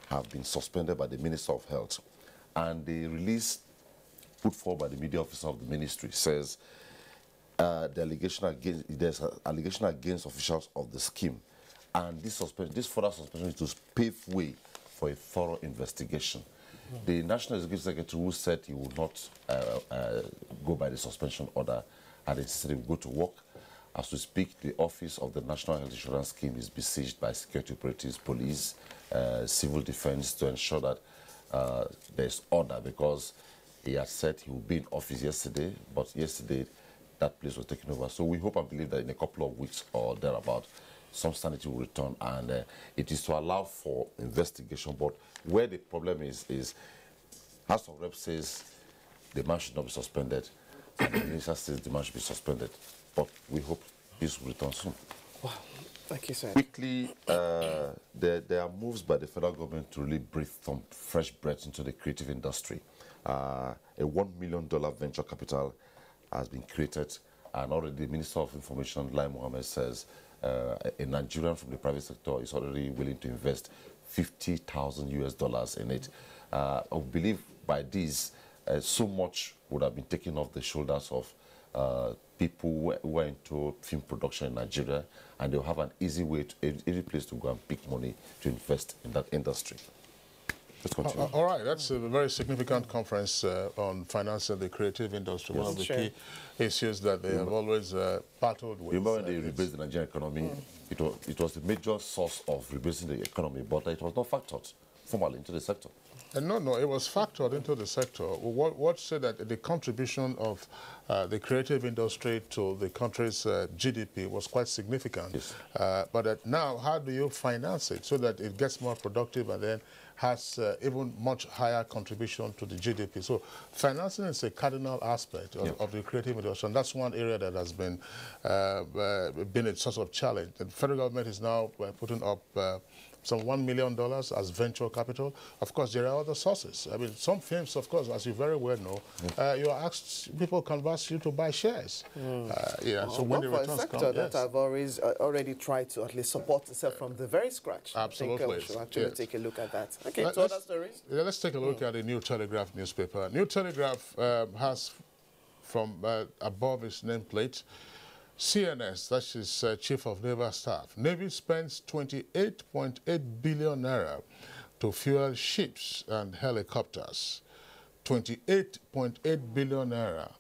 have been suspended by the Minister of Health. And the release put forward by the media officer of the ministry says there's an allegation against officials of the scheme. And this further suspension is to pave way for a thorough investigation. The National Executive Secretary, who said he would not go by the suspension order, had insisted he would go to work. As we speak, the office of the National Health Insurance Scheme is besieged by security operatives, police, civil defense, to ensure that there's order, because he had said he would be in office yesterday, but yesterday that place was taken over. So we hope and believe that in a couple of weeks or thereabout, some sanity will return, and it is to allow for investigation. But where the problem is House of Reps says the man should not be suspended, and the minister says the man should be suspended. But we hope this will return soon. Wow. Thank you, sir. Quickly, there are moves by the federal government to really breathe some fresh breath into the creative industry. A $1 million venture capital has been created, and already the Minister of Information, Lai Mohammed, says a Nigerian from the private sector is already willing to invest $50,000 in it. I believe by this, so much would have been taken off the shoulders of people who are into film production in Nigeria, and they'll have an easy place to go and pick money to invest in that industry. Let's continue. All right, that's a very significant conference on financing the creative industry. Yes. One of the key issues that they have always battled with. Remember when they rebased the Nigerian economy? It was the major source of rebasing the economy, but it was not factored formally into the sector. No, it was factored into the sector. What said that the contribution of the creative industry to the country's GDP was quite significant. Yes. But now, how do you finance it so that it gets more productive and then has even much higher contribution to the GDP? So financing is a cardinal aspect of the creative industry, and that's one area that has been a source of challenge. The federal government is now putting up some $1 million as venture capital. Of course, there are other sources. I mean, some firms, of course, as you very well know, you are asked, people converse you to buy shares. So when the returns come, sector that I've already tried to at least support itself from the very scratch. Absolutely. I think we should actually take a look at that. Okay, so other stories? Let's take a look at the New Telegraph newspaper. New Telegraph has, from above its nameplate, CNS, that is Chief of Naval Staff. Navy spends 28.8 billion naira to fuel ships and helicopters. 28.8 billion naira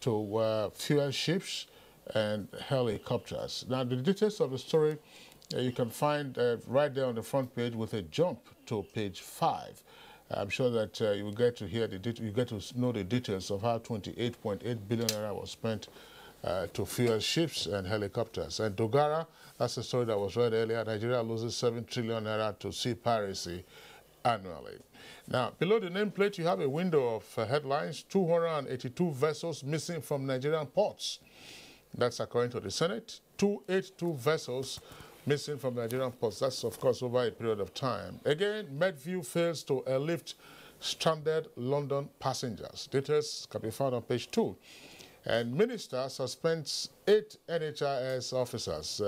to fuel ships and helicopters. Now, the details of the story you can find right there on the front page with a jump to page 5. I'm sure that you will get to hear you get to know the details of how 28.8 billion naira was spent to fuel ships and helicopters. And Dogara, that's the story that was read earlier. Nigeria loses 7 trillion naira to sea piracy annually. Now, below the nameplate, you have a window of headlines: 282 vessels missing from Nigerian ports. That's according to the Senate. 282 vessels missing from Nigerian ports. That's, of course, over a period of time. Again, Medview fails to airlift stranded London passengers. Details can be found on page 2. And Minister suspends 8 NHIS officers.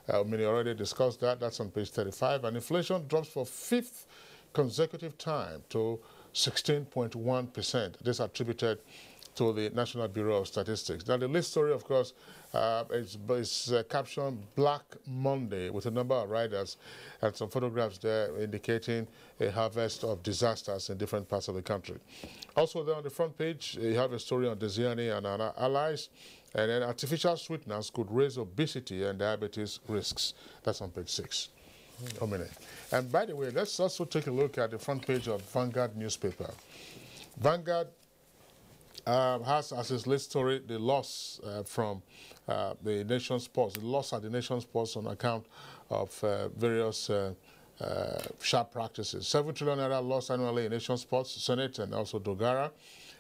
We already discussed that. That's on page 35. And inflation drops for 5th consecutive time to 16.1%. This attributed to the National Bureau of Statistics. Now, the list story, of course, is captioned Black Monday with a number of riders and some photographs there indicating a harvest of disasters in different parts of the country. Also there on the front page, you have a story on Desiani and our allies, and then artificial sweeteners could raise obesity and diabetes risks. That's on page 6. And by the way, let's also take a look at the front page of Vanguard newspaper. Vanguard has as its lead story the loss from the nation's ports, the loss at the nation's ports on account of various sharp practices. 7 trillion naira lost annually in nation's ports, Senate and also Dogara.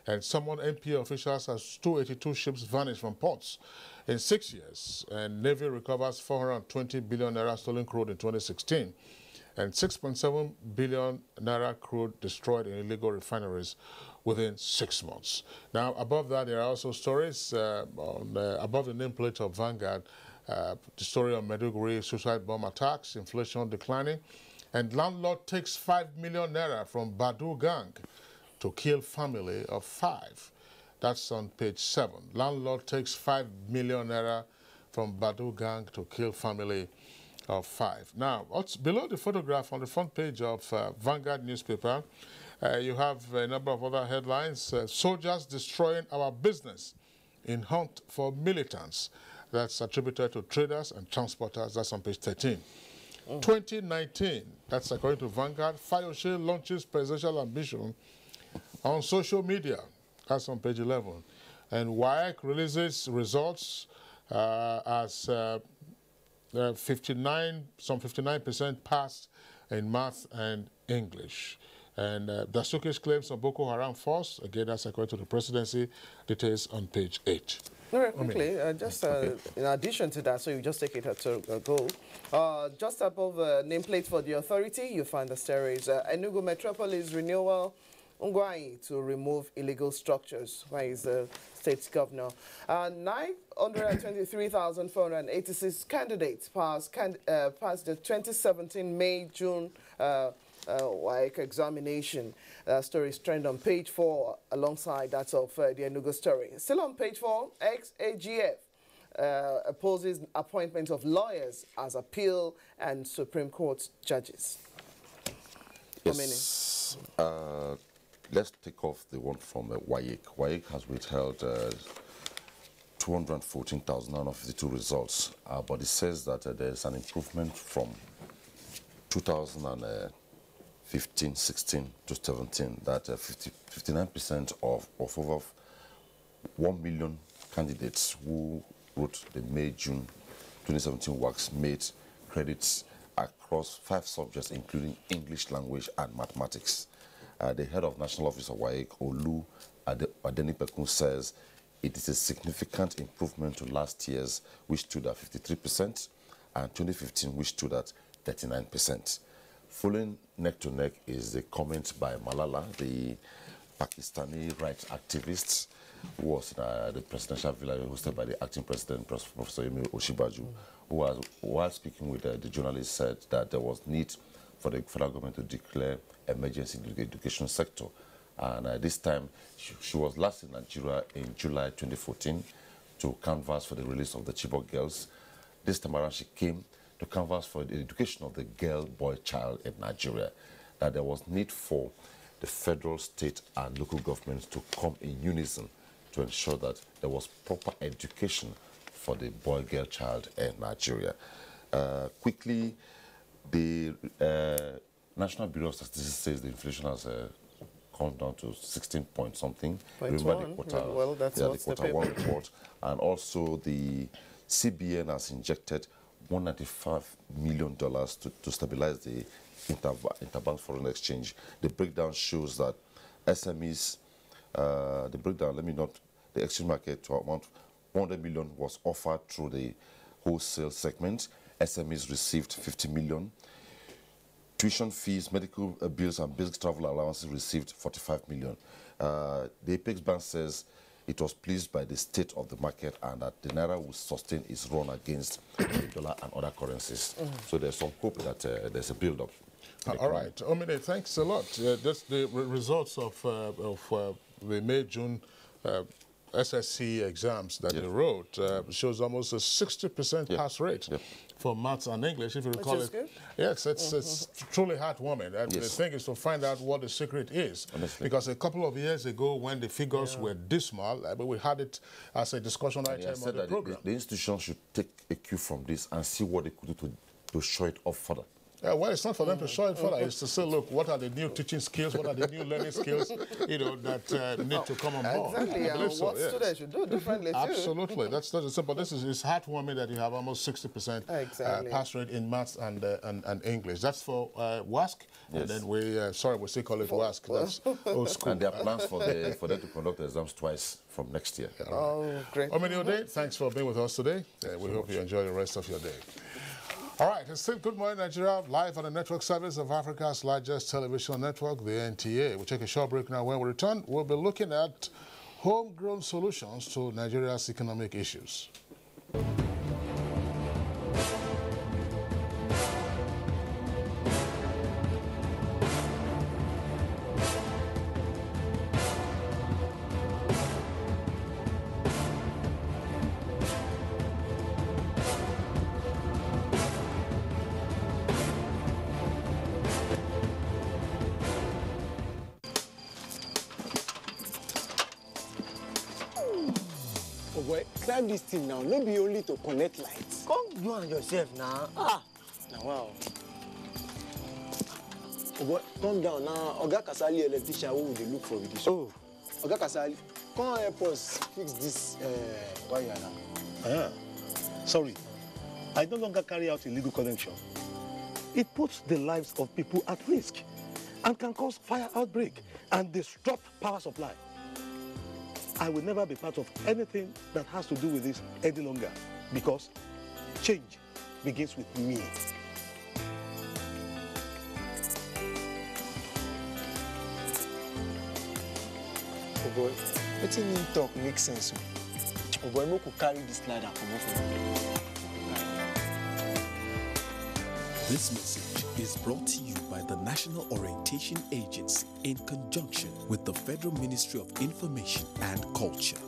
And summoned NPA officials as 282 ships vanished from ports in 6 years. And Navy recovers 420 billion naira stolen crude in 2016. And 6.7 billion naira crude destroyed in illegal refineries within 6 months. Now, above that, there are also stories above the nameplate of Vanguard, the story on Maiduguri suicide bomb attacks, inflation declining, And landlord takes 5 million naira from Badu gang to kill family of 5. That's on page 7. Landlord takes 5 million naira from Badu gang to kill family of 5. Now, below the photograph on the front page of Vanguard newspaper, you have a number of other headlines. Soldiers destroying our business in hunt for militants. That's attributed to traders and transporters. That's on page 13. 2019, that's according to Vanguard, Fayose launches presidential ambition on social media. That's on page 11. And WAEC releases results as some 59% passed in math and English. And Dasuki's claims on Boko Haram force, again, that's according to the presidency, details on page 8. Very quickly, in addition to that, so you just take it at a go. Just above nameplate for the authority, you find the stories. Enugu Metropolis Renewal Ngwai to remove illegal structures. Why is the state governor? 923,486 candidates passed the 2017 May-June WAEC examination. Stories trend on page 4 alongside that of the Enugu story. Still on page 4, ex-AGF opposes appointment of lawyers as appeal and Supreme Court judges. Yes. Let's take off the one from WAEC. WAEC has withheld 214,952 results, but it says that there's an improvement from 2015-16 to 17, that 59% of over 1 million candidates who wrote the May-June 2017 works made credits across 5 subjects, including English language and mathematics. The head of National Office of WAEC, Olu Adenipekun, says it is a significant improvement to last year's, which stood at 53%, and 2015, which stood at 39%. Following neck to neck is the comment by Malala, the Pakistani rights activist, who was in the presidential villa hosted by the acting president, Professor Yemi Osinbajo, who was, while speaking with the journalist, said that there was need for the federal government to declare emergency in the education sector. And this time, she was last in Nigeria in July 2014 to canvass for the release of the Chibok girls. This time around, she came to canvass for the education of the girl-boy child in Nigeria, that there was need for the federal, state, and local governments to come in unison to ensure that there was proper education for the boy-girl child in Nigeria. Quickly, the National Bureau of Statistics says the inflation has come down to 16 point something. Remember the quarter, well, that's the quarter 1 report. And also the CBN has injected $195 million to stabilize the interbank foreign exchange. The breakdown shows that SMEs, the exchange market to amount 100 million was offered through the wholesale segment. SMEs received 50 million. Tuition fees, medical bills, and basic travel allowances received 45 million. The Apex Bank says it was pleased by the state of the market and that the Naira will sustain its run against the dollar and other currencies. So there's some hope that there's a build-up. All right. Omine, thanks a lot. That's the results of the May-June SSC exams that they wrote shows almost a 60% pass rate for maths and English, if you recall it. Good. Yes, it's truly heartwarming. The thing is to find out what the secret is. Honestly. Because a couple of years ago, when the figures were dismal, we had it as a discussion item on the program. The institution should take a cue from this and see what they could do to show it off further. Well, it's not for them to show it further. It's to say, look, what are the new teaching skills? What are the new learning skills, that need to come on board? Exactly, and what students should do differently too. Absolutely. That's simple. It's heartwarming that you have almost 60% pass rate in maths and English. That's for WASC, and then we still call it WASC. That's old school. And there are plans for them to conduct the exams twice from next year. Oh, great. Omini Ode, thanks for being with us today. We hope you enjoy the rest of your day. All right, it's still Good Morning Nigeria, live on the network service of Africa's largest television network, the NTA. We'll take a short break now. When we return, we'll be looking at homegrown solutions to Nigeria's economic issues. drive this thing now, no be only to connect lights. Come you and yourself now. Now wow. Oh boy, calm down now. Oga Kasali electrician who will look for this. Oh. Oga Kasali, come help us fix this wire now. Sorry, I no longer carry out illegal connection. It puts the lives of people at risk and can cause fire outbreak and disrupt power supply. I will never be part of anything that has to do with this any longer because change begins with me. Oh boy, letting him talk makes sense. Oh boy, we could carry this ladder from over. This message is brought to you by the National Orientation Agency in conjunction with the Federal Ministry of Information and Culture.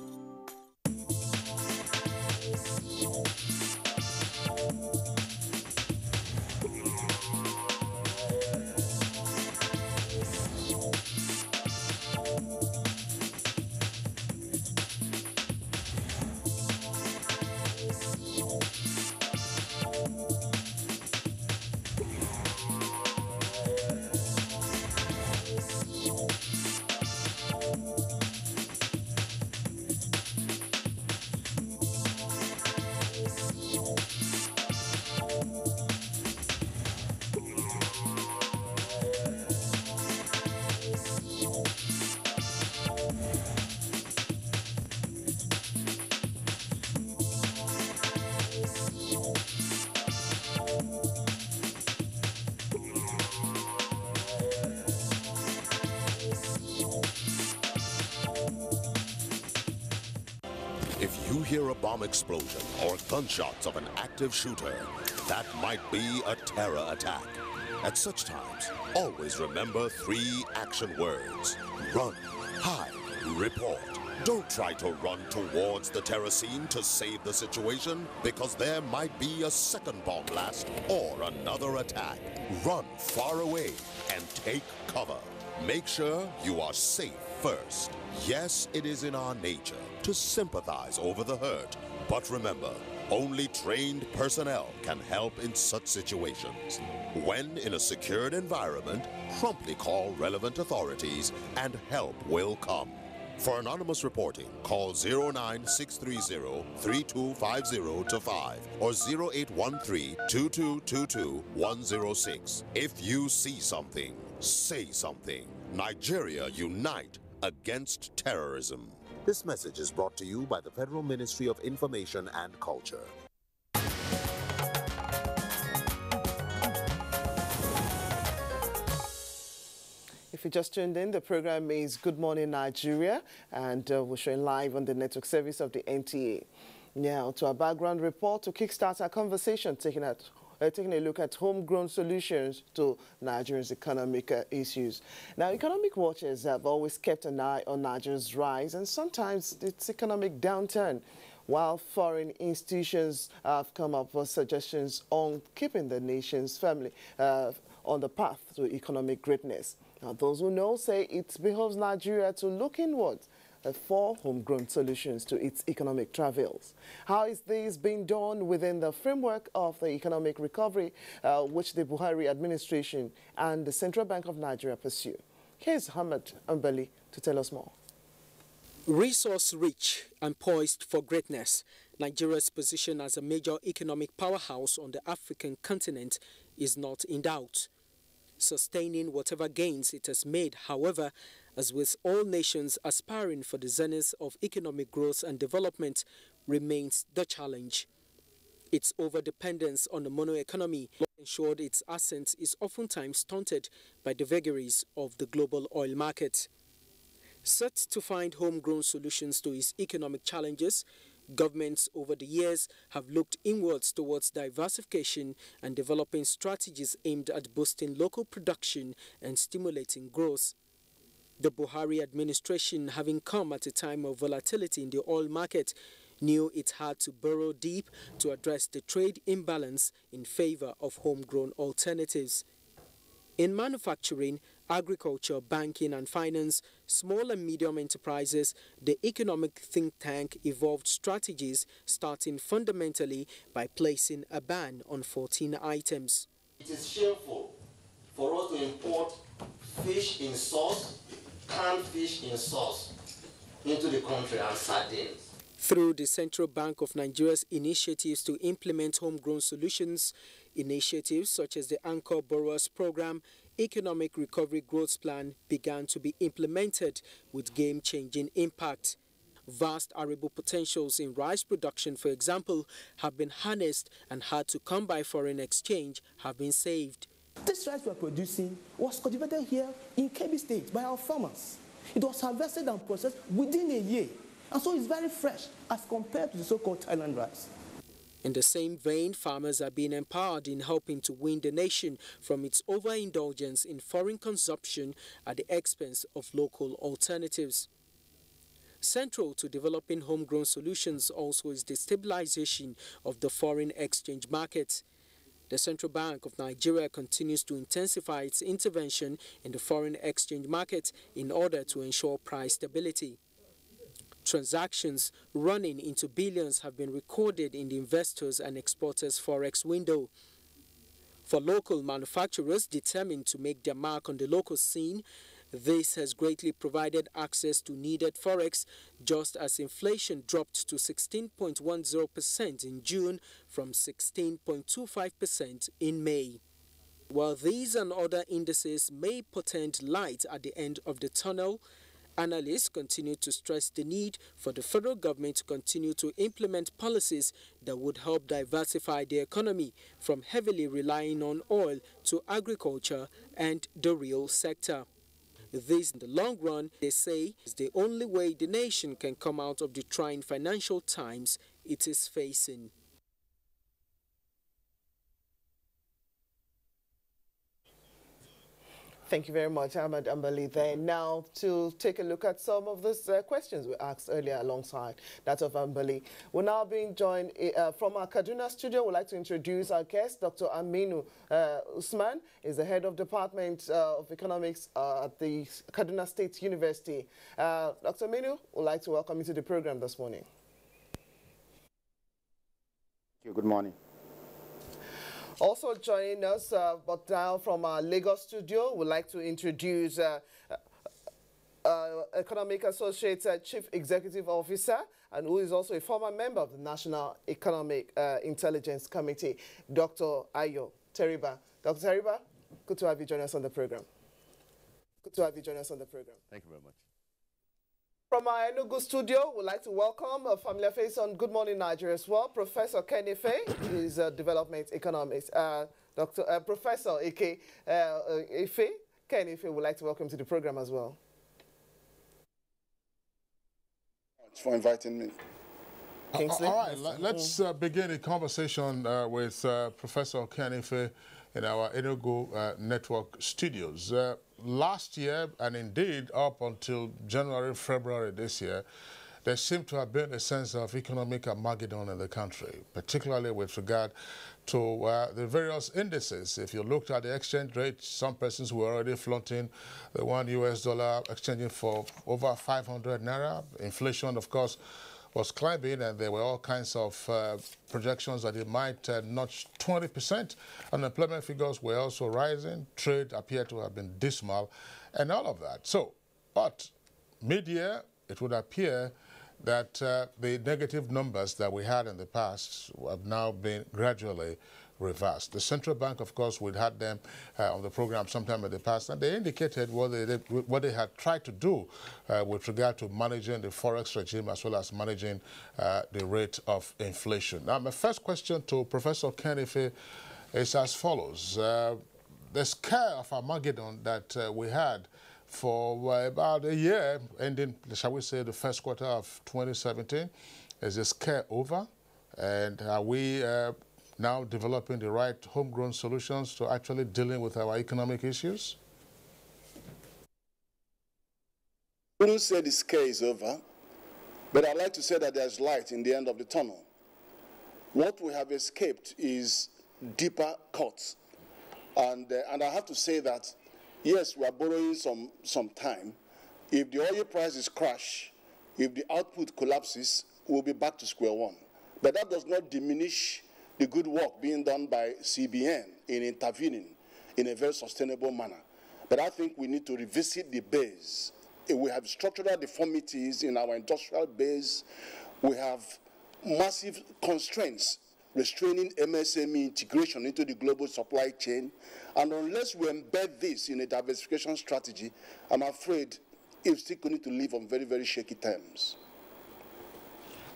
If you hear a bomb explosion or gunshots of an active shooter, that might be a terror attack. At such times, always remember 3 action words: run, hide, report. Don't try to run towards the terror scene to save the situation, because there might be a second bomb blast or another attack. Run far away and take cover. Make sure you are safe first. Yes, it is in our nature to sympathize over the hurt, but remember, only trained personnel can help in such situations. When in a secured environment, promptly call relevant authorities and help will come. For anonymous reporting, call 09630-3250-5 or 0813-2222-106. If you see something, say something. Nigeria unite against terrorism. This message is brought to you by the Federal Ministry of Information and Culture. If you just tuned in, the program is Good Morning Nigeria, and we're showing live on the network service of the NTA. Now, to our background report to kickstart our conversation, taking a look at homegrown solutions to Nigeria's economic issues. Now, economic watchers have always kept an eye on Nigeria's rise and sometimes its economic downturn, while foreign institutions have come up with suggestions on keeping the nation's family on the path to economic greatness. Now, those who know say it behoves Nigeria to look inward for homegrown solutions to its economic travails. How is this being done within the framework of the economic recovery which the Buhari administration and the Central Bank of Nigeria pursue? Here's Hamad Ambali to tell us more. Resource-rich and poised for greatness, Nigeria's position as a major economic powerhouse on the African continent is not in doubt. Sustaining whatever gains it has made, however, as with all nations aspiring for the zenith of economic growth and development, remains the challenge. Its overdependence on the mono economy ensured its ascent is oftentimes stunted by the vagaries of the global oil market. Set to find homegrown solutions to its economic challenges, governments over the years have looked inwards towards diversification and developing strategies aimed at boosting local production and stimulating growth. The Buhari administration, having come at a time of volatility in the oil market, knew it had to burrow deep to address the trade imbalance in favor of homegrown alternatives. In manufacturing, agriculture, banking and finance, small and medium enterprises, the economic think tank evolved strategies starting fundamentally by placing a ban on 14 items. It is shameful for us to import fish in sauce, canned fish in sauce, into the country and sardines. Through the Central Bank of Nigeria's initiatives to implement homegrown solutions, initiatives such as the Anchor Borrowers Program, Economic Recovery Growth Plan began to be implemented with game-changing impact. Vast arable potentials in rice production, for example, have been harnessed and had to come by foreign exchange have been saved. This rice we are producing was cultivated here in Kebbi State by our farmers. It was harvested and processed within a year, and so it's very fresh as compared to the so-called Thailand rice. In the same vein, farmers are being empowered in helping to wean the nation from its overindulgence in foreign consumption at the expense of local alternatives. Central to developing homegrown solutions also is the stabilization of the foreign exchange market. The Central Bank of Nigeria continues to intensify its intervention in the foreign exchange market in order to ensure price stability. Transactions running into billions have been recorded in the investors' and exporters' forex window. For local manufacturers determined to make their mark on the local scene, this has greatly provided access to needed forex, just as inflation dropped to 16.10% in June from 16.25% in May. While these and other indices may portend light at the end of the tunnel, analysts continue to stress the need for the federal government to continue to implement policies that would help diversify the economy from heavily relying on oil to agriculture and the real sector. This, in the long run, they say, is the only way the nation can come out of the trying financial times it is facing. Thank you very much, Ahmed Ambali there. Now, to take a look at some of these questions we asked earlier alongside that of Ambali. We're now being joined from our Kaduna studio. We'd like to introduce our guest, Dr. Aminu Usman, is the head of Department of Economics at the Kaduna State University. Dr. Aminu, we'd like to welcome you to the program this morning. Thank you. Good morning. Also joining us, but now from our Lagos studio, we'd like to introduce Economic Associates Chief Executive Officer, and who is also a former member of the National Economic Intelligence Committee, Dr. Ayo Teriba. Dr. Teriba, good to have you join us on the program. Good to have you join us on the program. Thank you very much. From our Enugu studio, we'd like to welcome a familiar face on Good Morning Nigeria as well, Professor Ken Ife, who is a development economist. Professor Ken Ife would like to welcome to the program as well. Thanks for inviting me. Kingsley? All right, let's begin the conversation with Professor Ken Ife in our Enugu Network studios. Last year, and indeed up until January, February this year, there seemed to have been a sense of economic Armageddon in the country, particularly with regard to the various indices. If you looked at the exchange rate, some persons were already flaunting the $1 US exchanging for over 500 naira. Inflation, of course, was climbing, and there were all kinds of projections that it might notch 20%. Unemployment figures were also rising. Trade appeared to have been dismal, and all of that. So, but mid-year, it would appear that the negative numbers that we had in the past have now been gradually reversed. The central bank, of course, we had them on the program sometime in the past, and they indicated what they had tried to do with regard to managing the forex regime as well as managing the rate of inflation. Now, my first question to Professor Ken Ife is as follows. The scare of Armageddon that we had for about a year, ending, shall we say, the first quarter of 2017, is the scare over? And are we now developing the right homegrown solutions to actually dealing with our economic issues? I wouldn't say the scare is over, but I'd like to say that there's light in the end of the tunnel. What we have escaped is deeper cuts. And I have to say that yes, we are borrowing some time. If the oil prices crash, if the output collapses, we'll be back to square one. But that does not diminish the good work being done by CBN in intervening in a very sustainable manner. But I think we need to revisit the base. We have structural deformities in our industrial base. We have massive constraints restraining MSME integration into the global supply chain. And unless we embed this in a diversification strategy, I'm afraid it's still going to live on very, very shaky terms.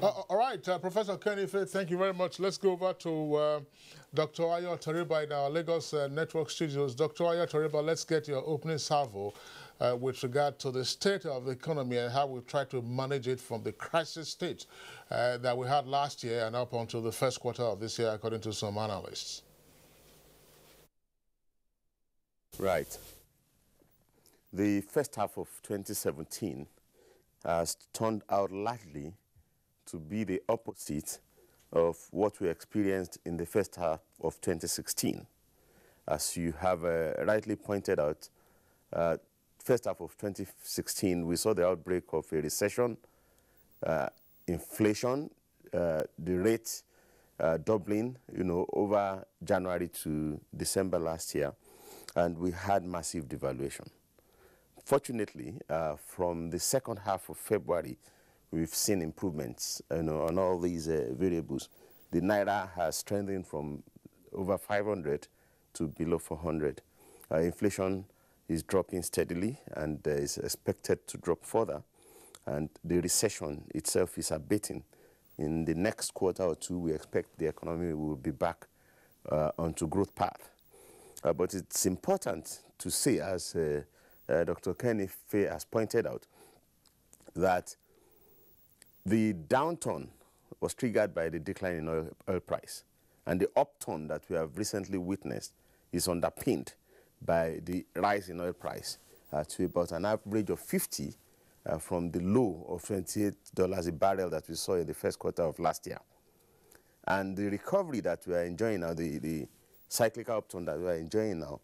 All right, Professor Kenny, thank you very much. Let's go over to Dr. Ayo Toriba in our Lagos Network Studios. Dr. Ayo Toriba, let's get your opening salvo with regard to the state of the economy and how we try to manage it from the crisis state that we had last year and up until the first quarter of this year, according to some analysts. Right. The first half of 2017 has turned out largely to be the opposite of what we experienced in the first half of 2016. As you have rightly pointed out, first half of 2016, we saw the outbreak of a recession, inflation, the rate doubling, over January to December last year, and we had massive devaluation. Fortunately, from the second half of February, we've seen improvements on all these variables. The Naira has strengthened from over 500 to below 400. Inflation is dropping steadily and is expected to drop further. And the recession itself is abating. In the next quarter or two, we expect the economy will be back onto growth path. But it's important to say, as Dr. Kenny Faye has pointed out, that the downturn was triggered by the decline in oil price. And the upturn that we have recently witnessed is underpinned by the rise in oil price to about an average of 50 from the low of $28 a barrel that we saw in the first quarter of last year. And the recovery that we are enjoying now, the cyclical upturn that we are enjoying now,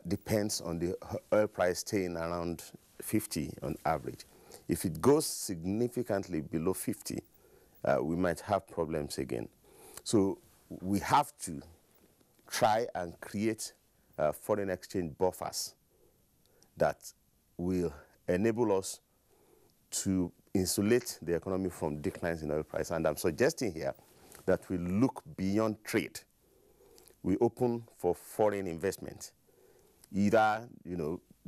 depends on the oil price staying around 50 on average. If it goes significantly below 50, we might have problems again. So we have to try and create foreign exchange buffers that will enable us to insulate the economy from declines in oil price. And I'm suggesting here that we look beyond trade. We open for foreign investment, either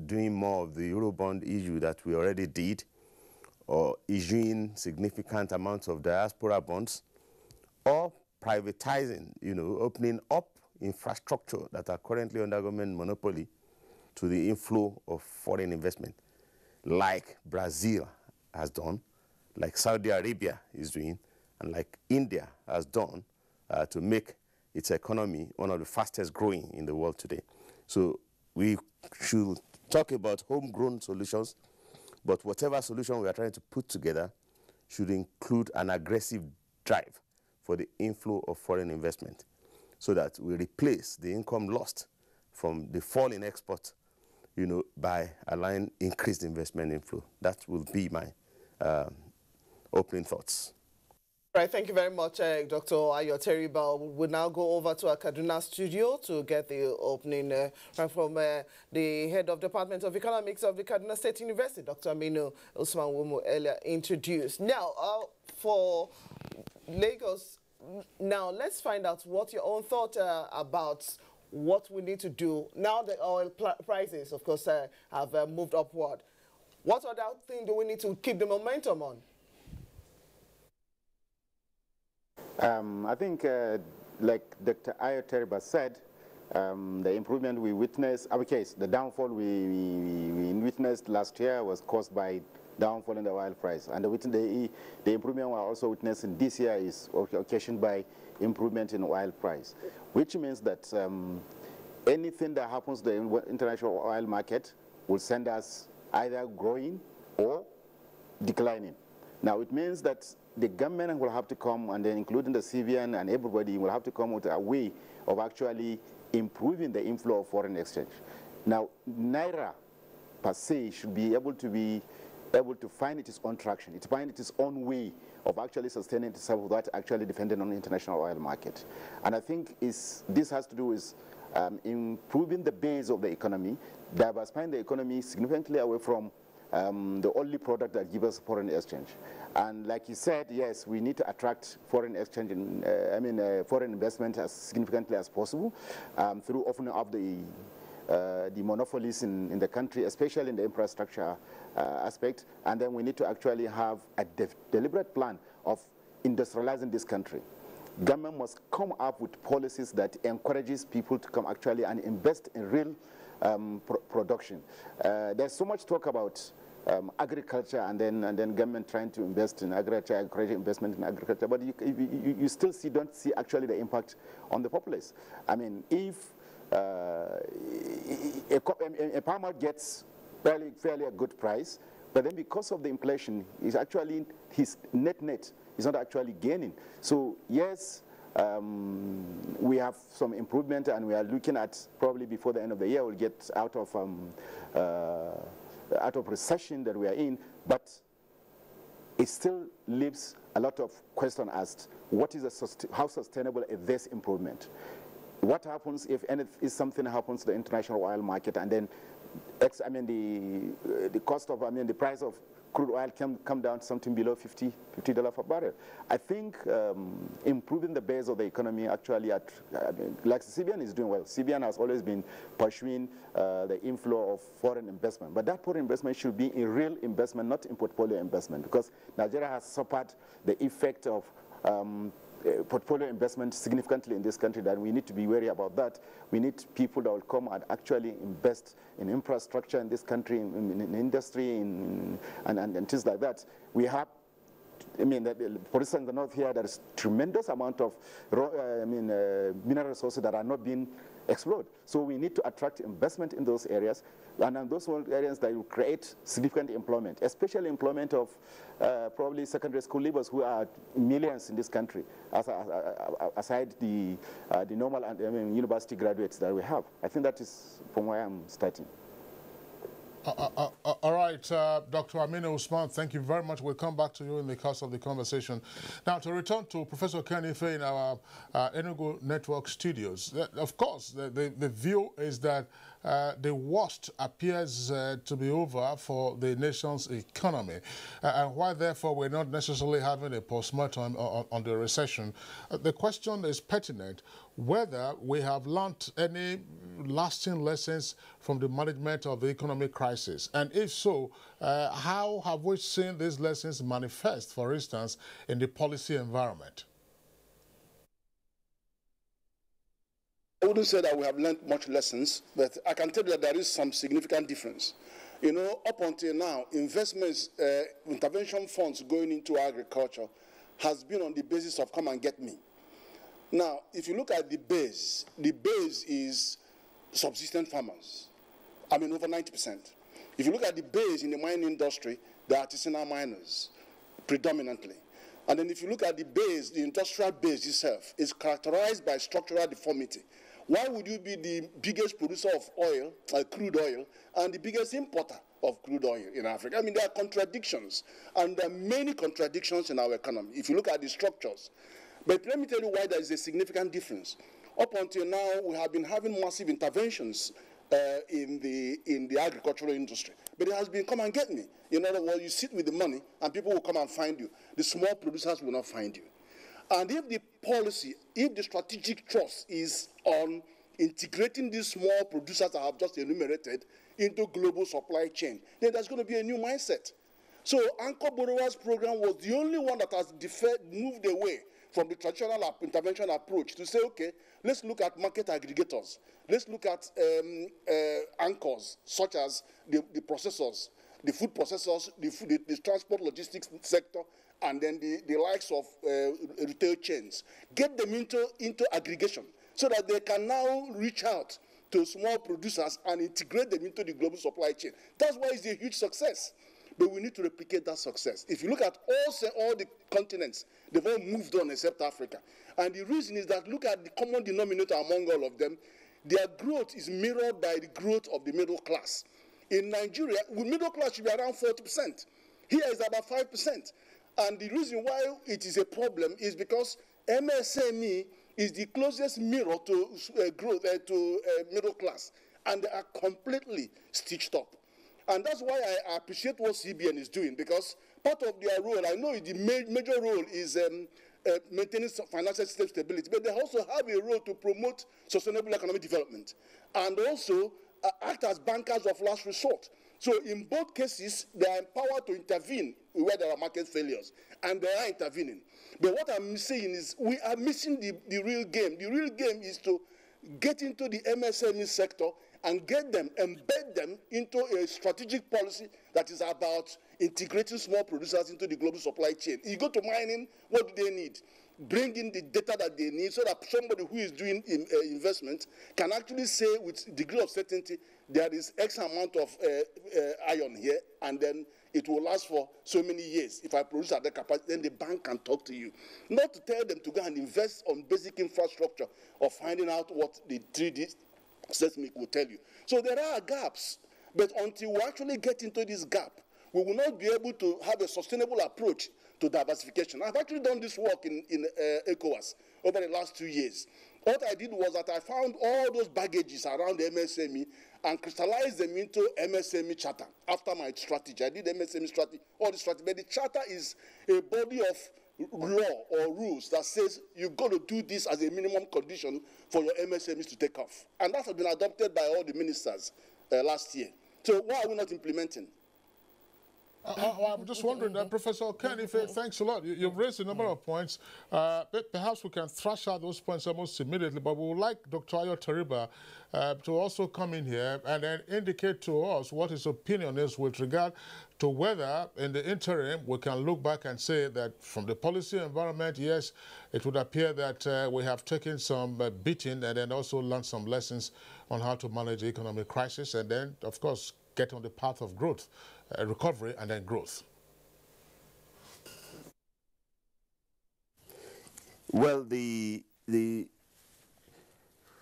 doing more of the Eurobond issue that we already did, or issuing significant amounts of diaspora bonds, or privatizing, opening up infrastructure that are currently under government monopoly to the inflow of foreign investment, like Brazil has done, like Saudi Arabia is doing, and like India has done to make its economy one of the fastest growing in the world today. So we should talk about homegrown solutions, but whatever solution we are trying to put together should include an aggressive drive for the inflow of foreign investment so that we replace the income lost from the fall in export, by allowing increased investment inflow. That will be my opening thoughts. Right, thank you very much, Dr. Ayo Toriba. We'll now go over to our Kaduna studio to get the opening from the head of Department of Economics of the Kaduna State University, Dr. Aminu Usman Wumu, earlier introduced. Now, for Lagos, now let's find out what your own thought about what we need to do. Now the oil prices, of course, have moved upward. What other thing do we need to keep the momentum on? I think, like Dr. Ayo Toriba said, the improvement we witnessed, our case, the downfall we witnessed last year was caused by downfall in the oil price. And the improvement we're also witnessing this year is occasioned by improvement in oil price, which means that anything that happens to the international oil market will send us either growing or declining. Now, it means that the government will have to come, and then including the CBN and everybody will have to come with a way of actually improving the inflow of foreign exchange. Now, Naira per se should be able to find its own traction. It find its own way of actually sustaining itself without actually depending on the international oil market. And I think this has to do with improving the base of the economy, diversifying the economy significantly away from the only product that gives us foreign exchange. And like you said, yes, we need to attract foreign exchange, foreign investment as significantly as possible through opening up the monopolies in the country, especially in the infrastructure aspect. And then we need to actually have a deliberate plan of industrializing this country. Government must come up with policies that encourages people to come actually and invest in real production. There's so much talk about agriculture and then government trying to invest in agriculture, encourage investment in agriculture, but you still don't see actually the impact on the populace. I mean, if a farmer gets fairly a good price, but then because of the inflation, is actually his net is not actually gaining. So yes, we have some improvement, and we are looking at probably before the end of the year we'll get out of recession that we are in, but it still leaves a lot of questions asked. What is how sustainable is this improvement? What happens if something happens to the international oil market, and then the cost of the price of crude oil can come down to something below $50 per barrel? I think improving the base of the economy actually, like CBN is doing well. CBN has always been pursuing the inflow of foreign investment, but that foreign investment should be in real investment, not in portfolio investment, because Nigeria has suffered the effect of portfolio investment significantly in this country, that we need to be wary about that. We need people that will come and actually invest in infrastructure in this country, in industry, and things like that. We have, for instance, in the north here, there is tremendous amount of mineral resources that are not being explored. So we need to attract investment in those areas, and in those areas that will create significant employment, especially employment of probably secondary school leavers, who are millions in this country, aside the normal university graduates that we have. I think that is from where I'm starting. All right, Dr. Aminu Usman, thank you very much. We'll come back to you in the course of the conversation. Now, to return to Professor Kenife in our Enugu Network studios, of course, the view is that the worst appears to be over for the nation's economy, and why, therefore, we're not necessarily having a postmortem on the recession. The question is pertinent, whether we have learned any lasting lessons from the management of the economic crisis, and if so, how have we seen these lessons manifest, for instance, in the policy environment? I wouldn't say that we have learned much lessons, but I can tell you that there is some significant difference. You know, up until now, investments, intervention funds going into agriculture has been on the basis of come and get me. Now, if you look at the base is subsistence farmers. Over 90%. If you look at the base in the mining industry, the artisanal miners, predominantly. And then if you look at the base, the industrial base itself is characterized by structural deformity. Why would you be the biggest producer of oil, crude oil, and the biggest importer of crude oil in Africa? There are contradictions, and there are many contradictions in our economy, if you look at the structures. But let me tell you why there is a significant difference. Up until now, we have been having massive interventions in the agricultural industry. But it has been come and get me. In other words, you sit with the money, and people will come and find you. The small producers will not find you. And if the policy, if the strategic thrust is on integrating these small producers I have just enumerated into global supply chain, then there's going to be a new mindset. So Anchor Borrowers Program was the only one that has moved away from the traditional intervention approach to say, okay, let's look at market aggregators. Let's look at anchors, such as the processors, the food processors, the transport logistics sector, and then the likes of retail chains. Get them into aggregation so that they can now reach out to small producers and integrate them into the global supply chain. That's why it's a huge success. But we need to replicate that success. If you look at all the continents, they've all moved on except Africa. And the reason is that look at the common denominator among all of them their growth is mirrored by the growth of the middle class. In Nigeria, the middle class should be around 40%. Here is about 5%. And the reason why it is a problem is because MSME is the closest mirror to growth, to middle class. And they are completely stitched up. And that's why I appreciate what CBN is doing, because part of their role, I know the major role is maintaining financial system stability, but they also have a role to promote sustainable economic development and also act as bankers of last resort. So in both cases, they are empowered to intervene where there are market failures, and they are intervening. But what I'm saying is we are missing the real game. The real game is to get into the MSME sector and get them, embed them into a strategic policy that is about integrating small producers into the global supply chain. You go to mining, what do they need? Bring in the data that they need so that somebody who is doing investment can actually say with degree of certainty there is X amount of iron here, and then it will last for so many years. If I produce at the capacity, then the bank can talk to you. Not to tell them to go and invest on basic infrastructure or finding out what the 3D seismic will tell you. So there are gaps, but until we actually get into this gap, we will not be able to have a sustainable approach to diversification. I've actually done this work in ECOWAS over the last 2 years. What I did was that I found all those baggages around the MSME and crystallized them into MSME charter after my strategy. I did MSME strategy, all the strategy, but the charter is a body of law or rules that says you've got to do this as a minimum condition for your MSMEs to take off. And that has been adopted by all the ministers last year. So why are we not implementing? I'm just wondering, Professor Kenny, thanks a lot. You've raised a number of points. Perhaps we can thrash out those points almost immediately, but we would like Dr. Ayo Teriba to also come in here and then indicate to us what his opinion is with regard to whether, in the interim, we can look back and say that from the policy environment, yes, it would appear that we have taken some beating and then also learned some lessons on how to manage the economic crisis and then, of course, get on the path of growth. Recovery and then growth. Well, the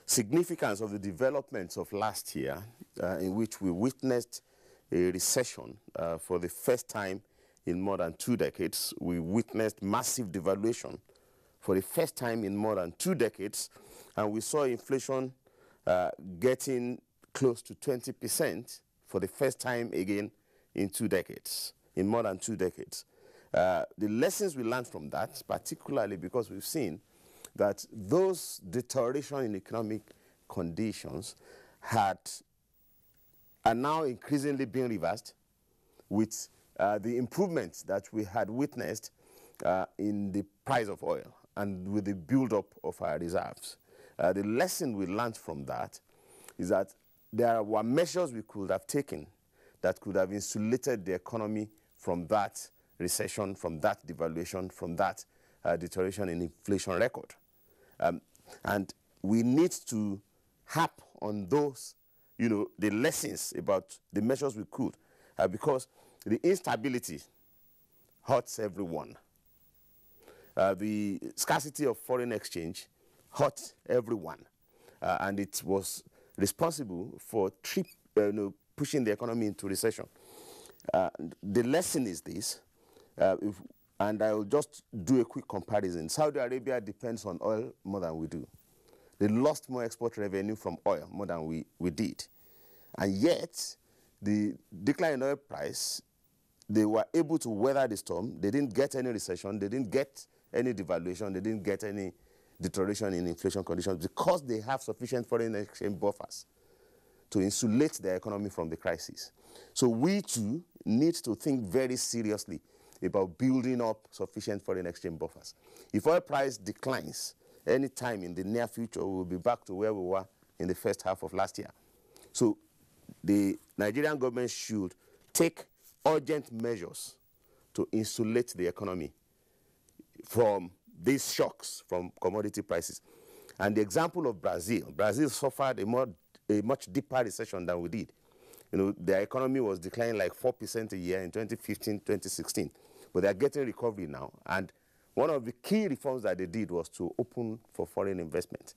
significance of the developments of last year, in which we witnessed a recession for the first time in more than 2 decades, we witnessed massive devaluation for the first time in more than 2 decades, and we saw inflation getting close to 20% for the first time again in 2 decades, in more than 2 decades. The lessons we learned from that, particularly because we've seen that those deterioration in economic conditions are now increasingly being reversed with the improvements that we had witnessed in the price of oil and with the buildup of our reserves. The lesson we learned from that is that there were measures we could have taken that could have insulated the economy from that recession, from that devaluation, from that deterioration in inflation record. And we need to harp on those, the lessons about the measures we could, because the instability hurts everyone. The scarcity of foreign exchange hurt everyone, and it was responsible for pushing the economy into recession. The lesson is this, and I will just do a quick comparison. Saudi Arabia depends on oil more than we do. They lost more export revenue from oil more than we did. And yet, the decline in oil price, they were able to weather the storm. They didn't get any recession. They didn't get any devaluation. They didn't get any deterioration in inflation conditions because they have sufficient foreign exchange buffers to insulate their economy from the crisis. So we too need to think very seriously about building up sufficient foreign exchange buffers. If oil price declines any time in the near future, we'll be back to where we were in the first half of last year. So the Nigerian government should take urgent measures to insulate the economy from these shocks from commodity prices. And the example of Brazil suffered a much deeper recession than we did. Their economy was declining like 4% a year in 2015, 2016. But they're getting recovery now. And one of the key reforms that they did was to open for foreign investment.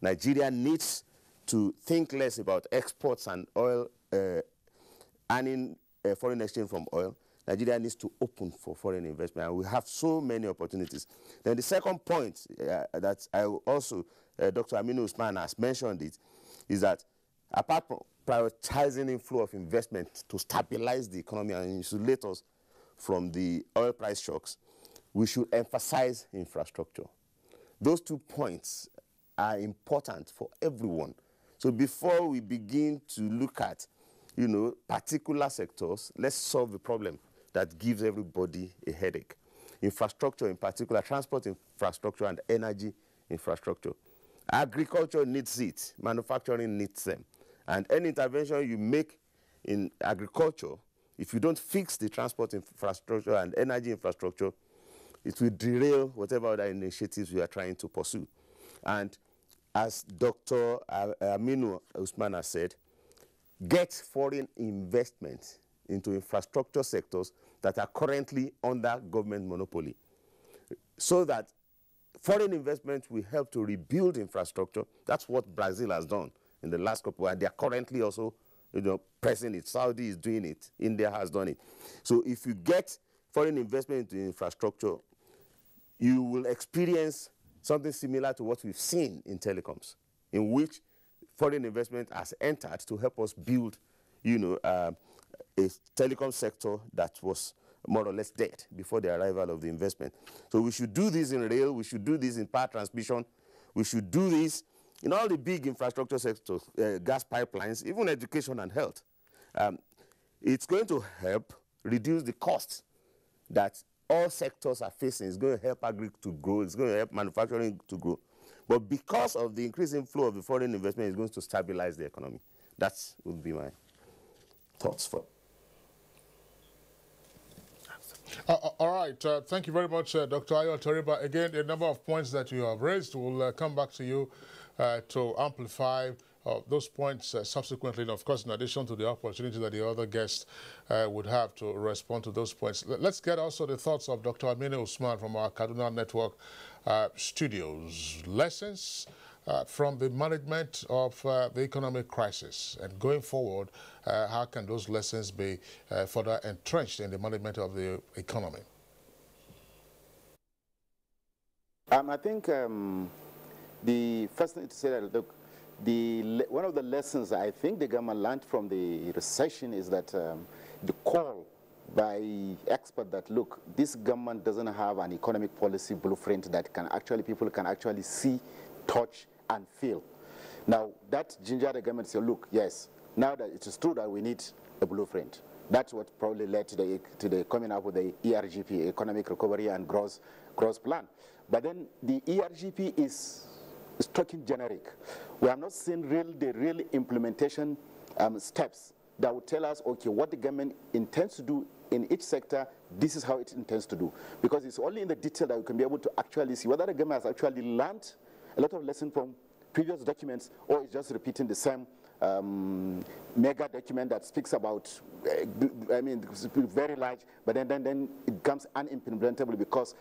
Nigeria needs to think less about exports and oil, earning foreign exchange from oil, Nigeria needs to open for foreign investment, and we have so many opportunities. Then the second point that I also, Dr. Aminu Usman has mentioned it, is that apart from prioritizing inflow of investment to stabilize the economy and insulate us from the oil price shocks, we should emphasize infrastructure. Those 2 points are important for everyone. So before we begin to look at, particular sectors, let's solve the problem that gives everybody a headache. Infrastructure in particular, transport infrastructure and energy infrastructure. Agriculture needs it, manufacturing needs them. And any intervention you make in agriculture, if you don't fix the transport infrastructure and energy infrastructure, it will derail whatever other initiatives we are trying to pursue. And as Dr. Aminu Usman has said, get foreign investment into infrastructure sectors that are currently under government monopoly, so that foreign investment will help to rebuild infrastructure. That's what Brazil has done in the last couple of years. They are currently also pressing it. Saudi is doing it. India has done it. So if you get foreign investment into infrastructure, you will experience something similar to what we've seen in telecoms, in which foreign investment has entered to help us build, a telecom sector that was more or less dead before the arrival of the investment. So we should do this in rail, we should do this in power transmission, we should do this in all the big infrastructure sectors, gas pipelines, even education and health. It's going to help reduce the costs that all sectors are facing. It's going to help agri to grow, it's going to help manufacturing to grow. But because of the increasing flow of the foreign investment, it's going to stabilize the economy. That would be my thoughts for. All right. Thank you very much, Dr. Ayo Toriba. Again, a number of points that you have raised. We'll come back to you to amplify those points subsequently. And of course, in addition to the opportunity that the other guests would have to respond to those points. Let's get also the thoughts of Dr. Aminu Usman from our Kaduna Network studios. Lessons from the management of the economic crisis, and going forward, how can those lessons be further entrenched in the management of the economy? I think the first thing to say that, look, one of the lessons I think the government learned from the recession is that the call by experts that, look, this government doesn't have an economic policy blueprint that people can actually see, touch, and feel. Now, that gingered the government to say, look, yes, now that it is true that we need a blueprint. That's what probably led to the coming up with the ERGP, Economic Recovery and Growth Plan. But then the ERGP is talking generic. We have not seen the real implementation steps that would tell us, okay, what the government intends to do in each sector, this is how it intends to do. Because it's only in the detail that we can be able to actually see whether the government has actually learned a lot of lessons from previous documents, or it's just repeating the same mega document that speaks about, very large, but then it becomes unimplementable because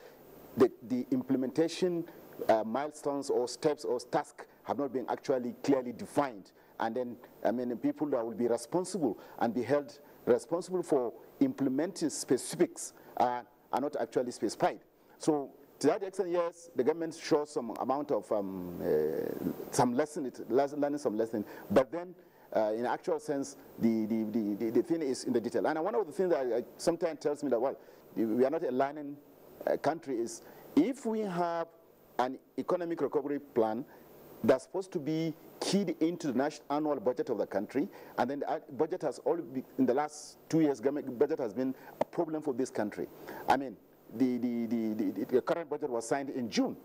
the implementation milestones or steps or tasks have not been actually clearly defined. And then, the people that will be responsible and be held responsible for implementing specifics are not actually specified. So to that extent, yes, the government shows some amount of learning some lesson, but then in actual sense, the thing is in the detail. And one of the things that sometimes tells me that, well, we are not a learning country is if we have an economic recovery plan that's supposed to be keyed into the national annual budget of the country, and then the budget has already, in the last 2 years, government budget has been a problem for this country. I mean, the current budget was signed in June.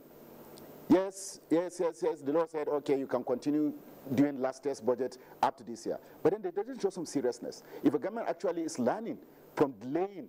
Yes, the law said, okay, you can continue doing last year's budget up to this year. But then they didn't show some seriousness. If a government actually is learning from delaying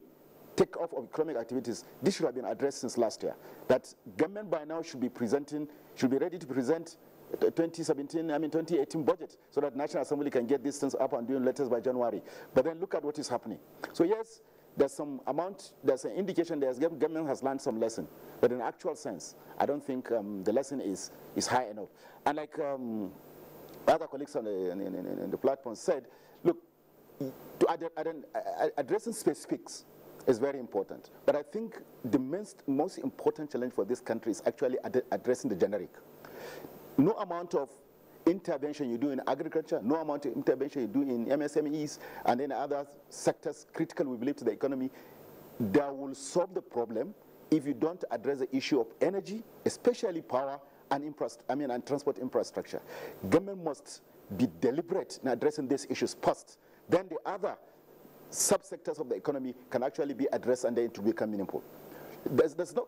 take-off of economic activities, this should have been addressed since last year. That government by now should be ready to present 2018 budget, so that National Assembly can get these things up and doing letters by January. But then look at what is happening. So yes, there's an indication that government has learned some lesson, but in actual sense, I don't think the lesson is high enough. And like other colleagues on the platform said, look, addressing specifics is very important. But I think the most important challenge for this country is actually addressing the generic. No amount of intervention you do in agriculture, no amount of intervention you do in MSMEs and in other sectors critical, we believe, to the economy, that will solve the problem if you don't address the issue of energy, especially power and transport infrastructure. Government must be deliberate in addressing these issues first. Then the other subsectors of the economy can actually be addressed and then it will become meaningful. There's not,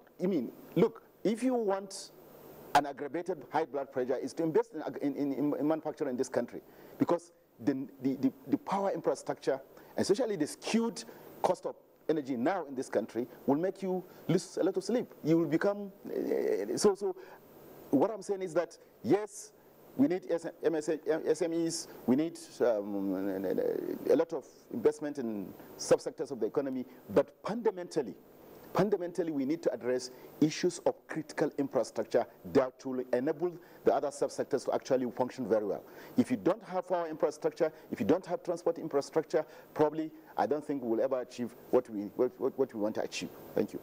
look, if you want an aggravated high blood pressure, is to invest in manufacturing in this country, because the power infrastructure, especially the skewed cost of energy now in this country, will make you lose a lot of sleep. You will become, so what I'm saying is that, yes, we need SMEs, we need a lot of investment in subsectors of the economy, but fundamentally, we need to address issues of critical infrastructure that will enable the other subsectors to actually function very well. If you don't have power infrastructure, if you don't have transport infrastructure, probably I don't think we will ever achieve what we want to achieve. Thank you.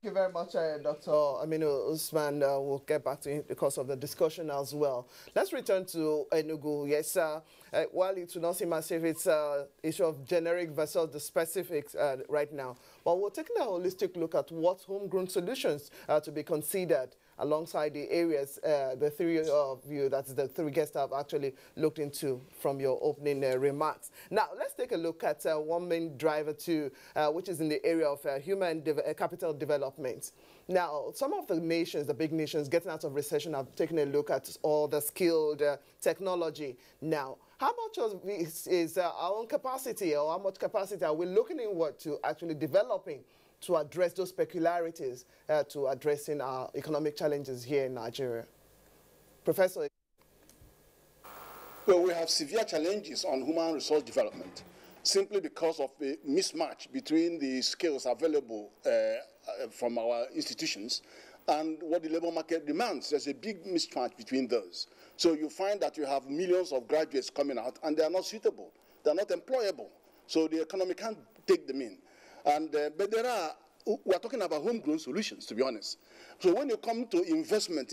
Thank you very much, Dr. Aminu Usman. We'll get back to you because of the discussion as well. Let's return to Enugu. Yes, while it will not seem as if it's an issue of generic versus the specifics right now, but we're taking a holistic look at what homegrown solutions to be considered alongside the areas, the three of you, that's the three guests I've actually looked into from your opening remarks. Now, let's take a look at one main driver too, which is in the area of human capital development. Now, some of the nations, the big nations getting out of recession, have taken a look at all the skilled technology. Now, how much of this is our own capacity, or how much capacity are we looking inward to actually developing to address those peculiarities to addressing our economic challenges here in Nigeria? Professor? Well, we have severe challenges on human resource development simply because of the mismatch between the skills available from our institutions and what the labor market demands. There's a big mismatch between those. So you find that you have millions of graduates coming out and they are not suitable. They're not employable. So the economy can't take them in. And, but we're talking about homegrown solutions, to be honest. So when you come to investment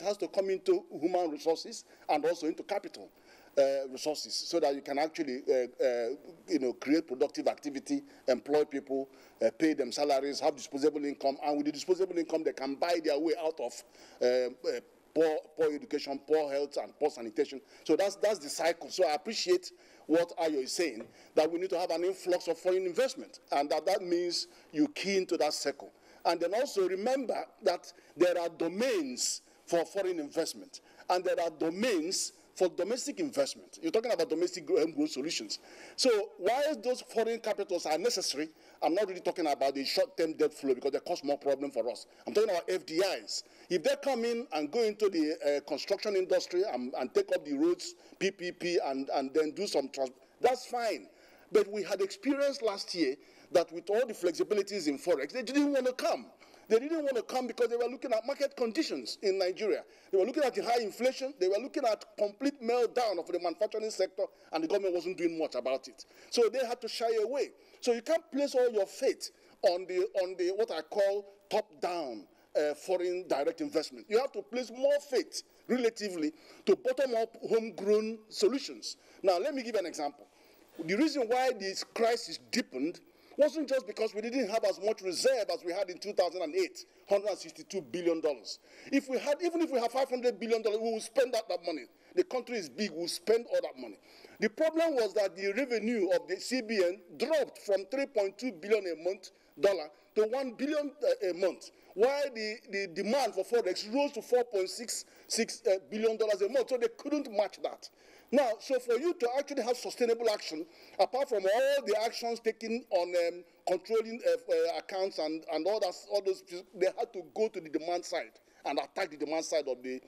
has to come into human resources and also into capital resources, so that you can actually, create productive activity, employ people, pay them salaries, have disposable income, and with the disposable income, they can buy their way out of poor education, poor health, and poor sanitation. So that's the cycle. So I appreciate what Ayo is saying, that we need to have an influx of foreign investment, and that means you key into that circle. And then also remember that there are domains for foreign investment, and there are domains for domestic investment. You're talking about domestic homegrown solutions. So while those foreign capitals are necessary, I'm not really talking about the short-term debt flow because they cause more problem for us. I'm talking about FDIs. If they come in and go into the construction industry and take up the roads, PPP, and then do some transport, that's fine. But we had experienced last year that with all the flexibilities in Forex, they didn't want to come. They didn't want to come because they were looking at market conditions in Nigeria. They were looking at the high inflation. They were looking at complete meltdown of the manufacturing sector, and the government wasn't doing much about it. So they had to shy away. So you can't place all your faith on the what I call top-down foreign direct investment. You have to place more faith relatively to bottom-up homegrown solutions. Now, let me give an example. The reason why this crisis deepened wasn't just because we didn't have as much reserve as we had in 2008, $162 billion. Even if we have $500 billion, we will spend that money. The country is big, we'll spend all that money. The problem was that the revenue of the CBN dropped from $3.2 billion a month to $1 billion a month, while the demand for Forex rose to $4.66 billion a month, so they couldn't match that. Now, so for you to actually have sustainable action, apart from all the actions taken on controlling accounts and all those, they had to go to the demand side and attack the demand side of the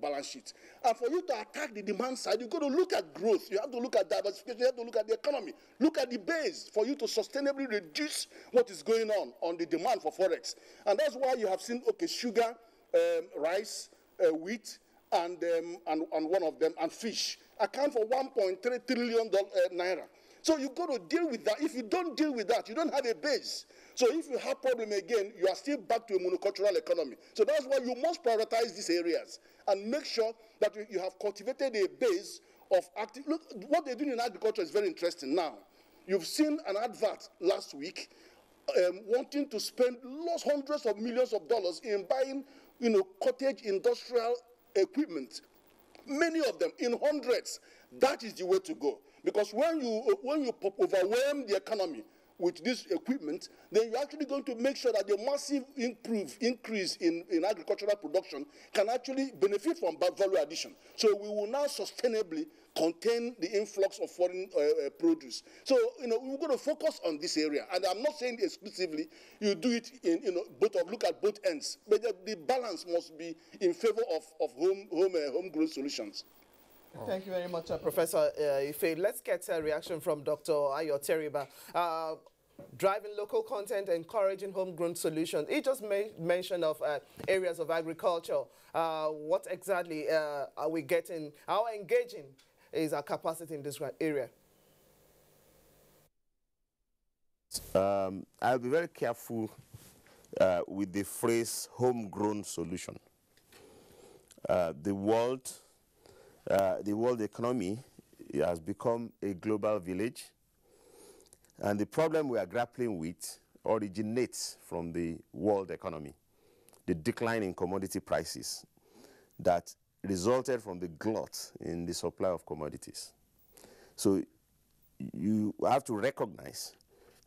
balance sheet. And for you to attack the demand side, you've got to look at growth. You have to look at diversification. You have to look at the economy. Look at the base for you to sustainably reduce what is going on the demand for Forex. And that's why you have seen, okay, sugar, rice, wheat, and one of them, and fish, account for 1.3 trillion naira. So you've got to deal with that. If you don't deal with that, you don't have a base. So if you have problem again, you are still back to a monocultural economy. So that's why you must prioritize these areas and make sure that you have cultivated a base of active. Look, what they're doing in agriculture is very interesting now. You've seen an advert last week wanting to spend hundreds of millions of dollars in buying, cottage industrial equipment. Many of them in hundreds. That is the way to go. Because when you overwhelm the economy with this equipment, then you're actually going to make sure that the massive increase in agricultural production can actually benefit from value addition. So we will now sustainably contain the influx of foreign produce. So, we're going to focus on this area. And I'm not saying exclusively you do it look at both ends. But the balance must be in favor of homegrown solutions. Thank you very much, Professor Ife. Let's get a reaction from Dr. Ayo Teriba. Driving local content, encouraging homegrown solutions. He just mentioned of areas of agriculture. What exactly are we getting? How engaging is our capacity in this area? I'll be very careful with the phrase homegrown solution. The world economy has become a global village, and the problem we are grappling with originates from the world economy, the decline in commodity prices that resulted from the glut in the supply of commodities. So you have to recognize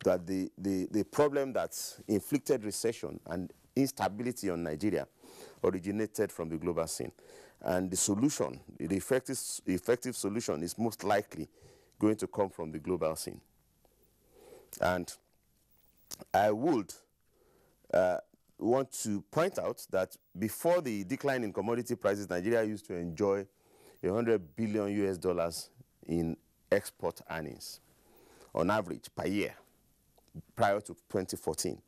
that the problem that inflicted recession and instability on Nigeria originated from the global scene. And the solution, the effective solution is most likely going to come from the global scene. And I would want to point out that before the decline in commodity prices, Nigeria used to enjoy $100 billion in export earnings on average per year prior to 2014.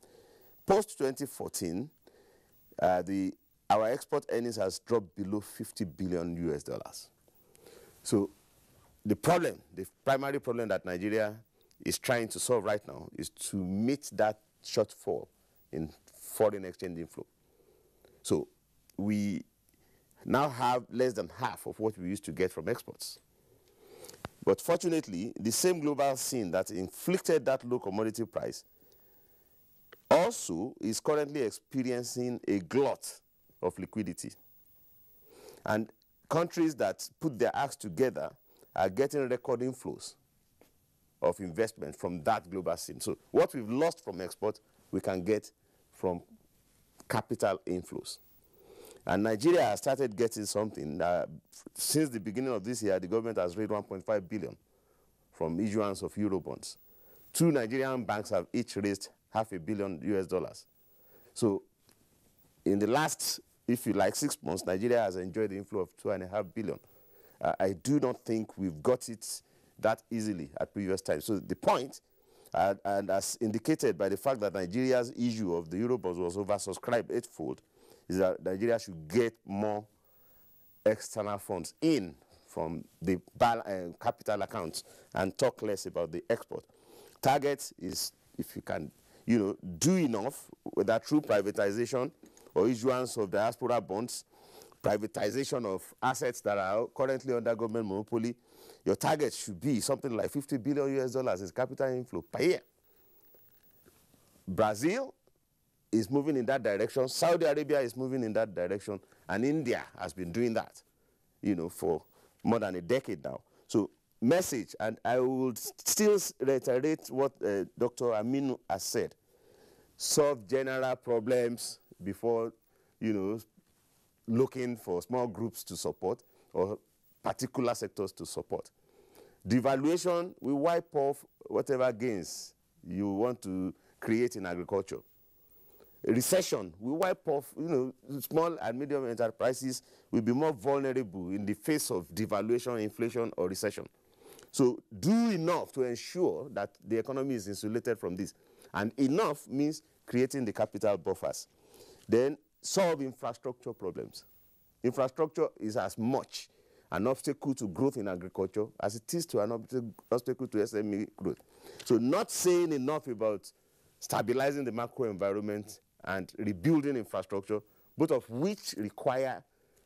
Post 2014, our export earnings has dropped below $50 billion. So the primary problem that Nigeria is trying to solve right now is to meet that shortfall in foreign exchange inflow. So we now have less than half of what we used to get from exports. But fortunately, the same global scene that inflicted that low commodity price also is currently experiencing a glut of liquidity. And countries that put their acts together are getting record inflows of investment from that global scene. So what we've lost from export, we can get from capital inflows. And Nigeria has started getting something. Since the beginning of this year, the government has raised 1.5 billion from issuance of Eurobonds. 2 Nigerian banks have each raised $500 million. So in the last, if you like, 6 months, Nigeria has enjoyed the inflow of $2.5 billion. I do not think we've got it that easily at previous times. So the point, and as indicated by the fact that Nigeria's issue of the Eurobonds was oversubscribed 8-fold, is that Nigeria should get more external funds in from the capital accounts and talk less about the export. Target is, if you can, do enough, whether through privatization or issuance of diaspora bonds, privatization of assets that are currently under government monopoly. Your target should be something like $50 billion in capital inflow per year. Brazil is moving in that direction. Saudi Arabia is moving in that direction. And India has been doing that, for more than a decade now. So message, and I will still reiterate what Dr. Aminu has said. Solve general problems before, looking for small groups to support or particular sectors to support. Devaluation will wipe off whatever gains you want to create in agriculture. Recession will wipe off, small and medium enterprises will be more vulnerable in the face of devaluation, inflation, or recession. So do enough to ensure that the economy is insulated from this. And enough means creating the capital buffers. Then solve infrastructure problems. infrastructure is as much an obstacle to growth in agriculture as it is to an obstacle to SME growth. So not saying enough about stabilizing the macro environment and rebuilding infrastructure, both of which require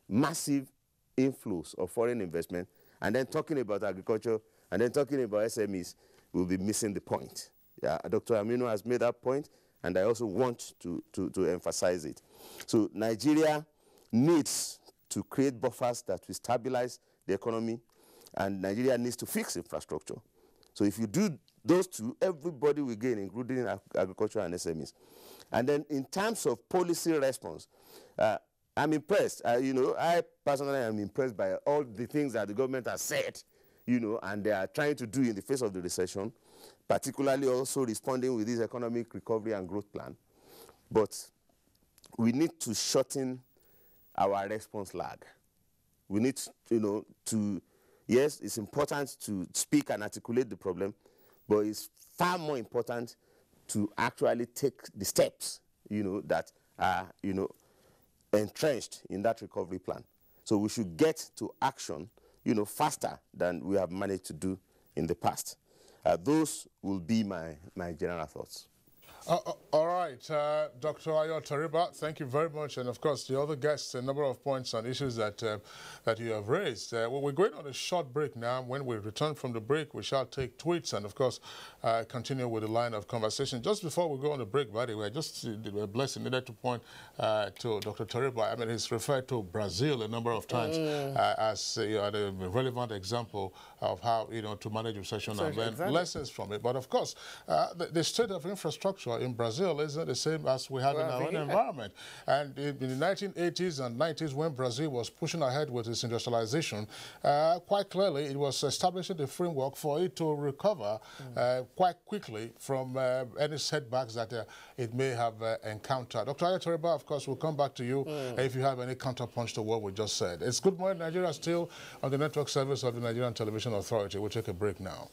massive inflows of foreign investment, and then talking about agriculture and then talking about SMEs, will be missing the point. Yeah, Dr. Aminu has made that point, and I also want to emphasize it. So Nigeria needs to create buffers that will stabilize the economy, and Nigeria needs to fix infrastructure. So if you do those two, everybody will gain, including agriculture and SMEs. And then in terms of policy response, I'm impressed. I personally am impressed by all the things that the government has said, and they are trying to do in the face of the recession, particularly also responding with this economic recovery and growth plan. But we need to shorten our response lag. We need, yes, it's important to speak and articulate the problem, but it's far more important to actually take the steps, that are, entrenched in that recovery plan. So we should get to action, faster than we have managed to do in the past. Those will be my general thoughts. All right, Dr. Ayo Tariba, thank you very much. And of course, the other guests, a number of points and issues that you have raised. Well, we're going on a short break now. When we return from the break, we shall take tweets and, of course, continue with the line of conversation. Just before we go on the break, by the way, just a blessing needed to point to Dr. Tariba. I mean, he's referred to Brazil a number of times as a relevant example of how, to manage recession and learn lessons from it. But, of course, the state of infrastructure in Brazil isn't the same as we have in our own environment. And in the 1980s and 90s, when Brazil was pushing ahead with its industrialization, quite clearly it was establishing the framework for it to recover quite quickly from any setbacks that it may have encountered. Dr. Ayatoriba, of course, we'll come back to you if you have any counterpunch to what we just said. It's Good Morning Nigeria, still on the network service of the Nigerian Television Authority. We'll take a break now.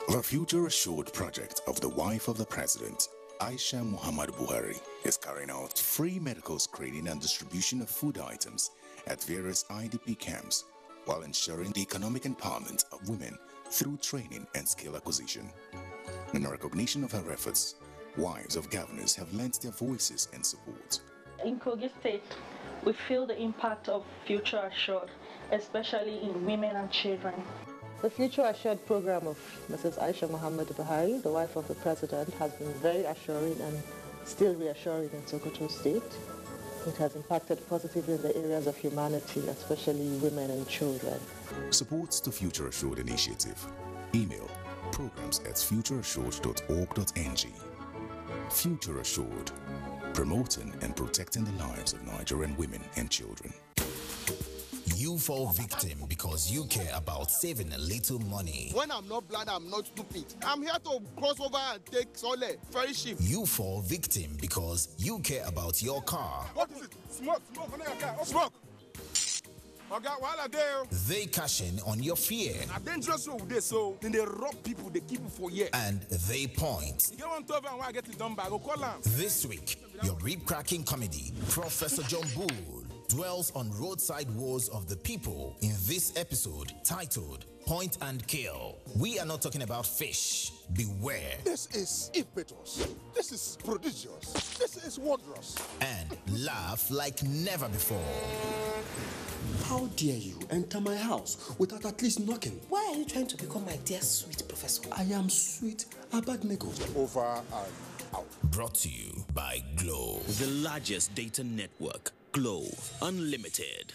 The Future Assured project of the wife of the president, Aisha Muhammad Buhari, is carrying out free medical screening and distribution of food items at various IDP camps while ensuring the economic empowerment of women through training and skill acquisition. In recognition of her efforts, wives of governors have lent their voices and support. In Kogi State, we feel the impact of Future Assured, especially in women and children. The Future Assured program of Mrs. Aisha Muhammad Buhari, the wife of the president, has been very assuring and still reassuring in Sokoto State. It has impacted positively in the areas of humanity, especially women and children. Supports the Future Assured initiative. Email programs@futureassured.org.ng. Future Assured, promoting and protecting the lives of Nigerian women and children. You fall victim because you care about saving a little money. When I'm not blind, I'm not stupid. I'm here to cross over and take Sole, ferry ship. You fall victim because you care about your car. What is it? Smoke on your car. Smoke. They cash in on your fear. A dangerous road they so then they rob people, they keep it for years. And they point. You want to and I get it done by go call them. This week, your rib-cracking comedy, Professor John Bull, dwells on roadside wars of the people in this episode titled Point and Kill. We are not talking about fish. Beware. This is impetuous. This is prodigious. This is wondrous. And laugh like never before. How dare you enter my house without at least knocking? Why are you trying to become my dear sweet professor? I am sweet Abednego. Over and out. Brought to you by Glow. The largest data network. Glow Unlimited.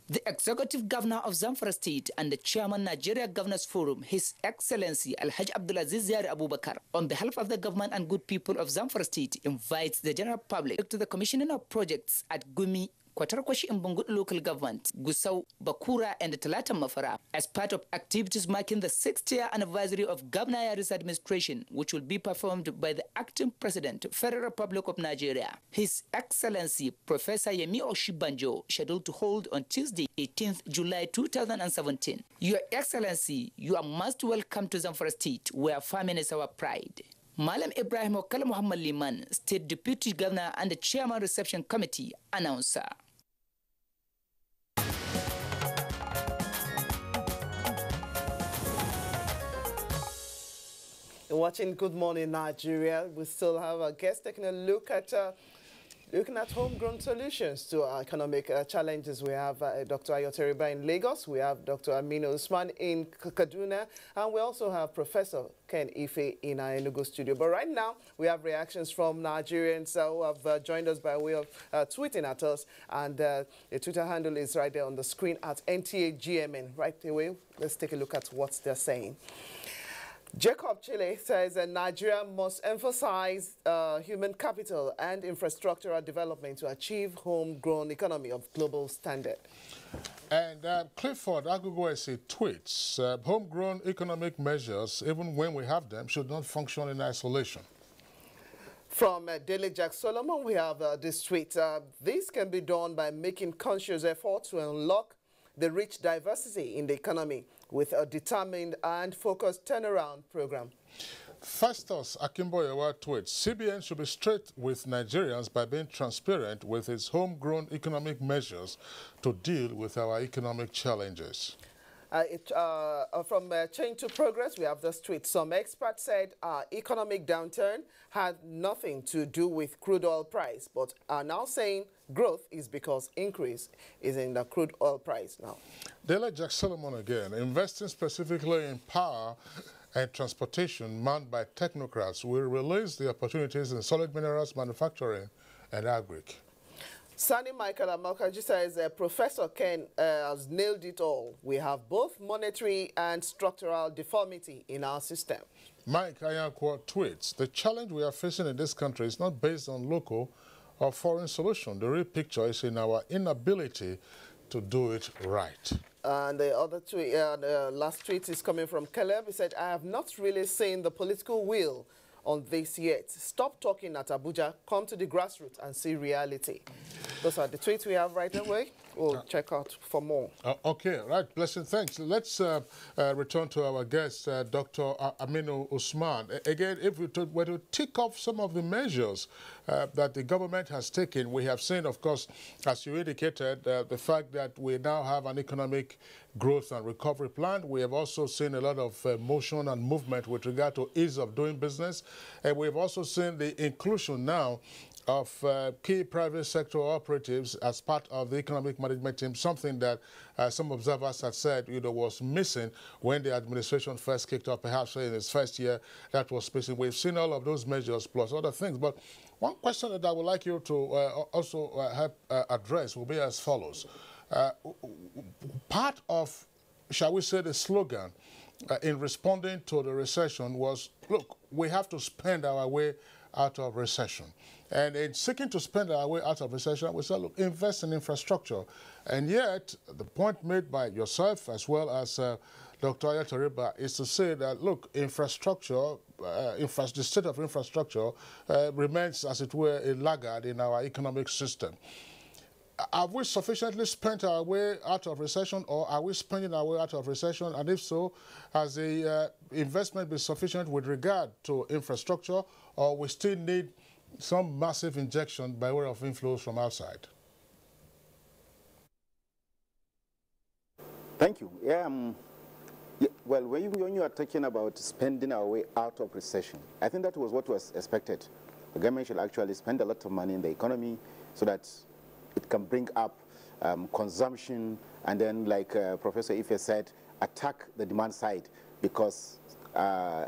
The Executive Governor of Zamfara State and the Chairman Nigeria Governors Forum, His Excellency Alhaji Abdulaziz Yari Abubakar, on behalf of the government and good people of Zamfara State, invites the general public to the commissioning of projects at Gumi, Kwatarkwashi in Bungut local government, Gusau, Bakura, and Talata Mafara, as part of activities marking the 6th-year anniversary of Governor Yari's administration, which will be performed by the acting president, Federal Republic of Nigeria. His Excellency Professor Yemi Oshibanjo, scheduled to hold on Tuesday, 18th July 2017. Your Excellency, you are most welcome to Zamfara State, where farming is our pride. Malam Ibrahim Okala Muhammad Liman, State Deputy Governor and the Chairman Reception Committee, announcer. Watching Good Morning Nigeria, we still have a guest taking a look at looking at homegrown solutions to our economic challenges. We have Dr. Ayoteriba in Lagos, we have Dr. Aminu Usman in Kaduna, and we also have Professor Ken Ife in our Enugu studio. But right now, we have reactions from Nigerians who have joined us by way of tweeting at us, and the Twitter handle is right there on the screen at NTAGMN. Right away, let's take a look at what they're saying. Jacob Chile says that Nigeria must emphasize human capital and infrastructural development to achieve homegrown economy of global standard. And Clifford Aguguese tweets, homegrown economic measures, even when we have them, should not function in isolation. From Daily Jack Solomon, we have this tweet. This can be done by making conscious effort to unlock the rich diversity in the economy with a determined and focused turnaround program. Festus Akimboyewa tweets, CBN should be straight with Nigerians by being transparent with its homegrown economic measures to deal with our economic challenges. From Change to Progress, we have this tweet. Some experts said economic downturn had nothing to do with crude oil price, but are now saying growth is because increase is in the crude oil price now. Dele Jack Solomon again, investing specifically in power and transportation manned by technocrats will release the opportunities in solid minerals manufacturing and agric. Sani Michael Amalkaji says Professor Ken has nailed it all. We have both monetary and structural deformity in our system. Mike Ayankwa tweets, the challenge we are facing in this country is not based on local or foreign solution. The real picture is in our inability to do it right. And the other tweet, the last tweet is coming from Caleb. He said, I have not really seen the political will on this yet. Stop talking at Abuja, come to the grassroots and see reality. Those are the tweets we have right away. We'll check out for more. Okay, right, Blessing, thanks. Let's return to our guest, Dr. Aminu Usman. Again, if we were to tick off some of the measures that the government has taken, we have seen, of course, as you indicated, the fact that we now have an economic growth and recovery plan. We have also seen a lot of motion and movement with regard to ease of doing business. And we've also seen the inclusion now of key private sector operatives as part of the economic management team, something that some observers had said, was missing when the administration first kicked off, perhaps in its first year, that was missing. We've seen all of those measures plus other things. But one question that I would like you to also help address will be as follows. Part of, shall we say, the slogan in responding to the recession was, look, we have to spend our way out of recession. And in seeking to spend our way out of recession, we said, look, invest in infrastructure. And yet, the point made by yourself as well as Dr. Ayoteriba is to say that, look, infrastructure, the state of infrastructure remains, as it were, a laggard in our economic system. Have we sufficiently spent our way out of recession, or are we spending our way out of recession? And if so, has the investment been sufficient with regard to infrastructure, or we still need some massive injection by way of inflows from outside? Thank you. Well, when you are talking about spending our way out of recession, I think that was what was expected. The government should actually spend a lot of money in the economy so that it can bring up consumption, and then, like Professor Ife said, attack the demand side, because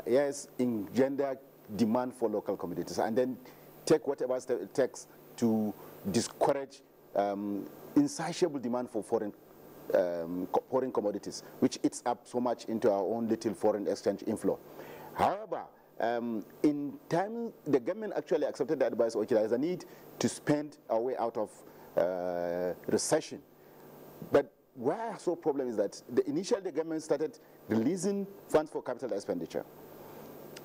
yes, engender demand for local commodities, and then take whatever it takes to discourage insatiable demand for foreign commodities, which eats up so much into our own little foreign exchange inflow. However, in time, the government actually accepted the advice, okay, there is a need to spend our way out of recession. But where the problem is that initially the government started releasing funds for capital expenditure.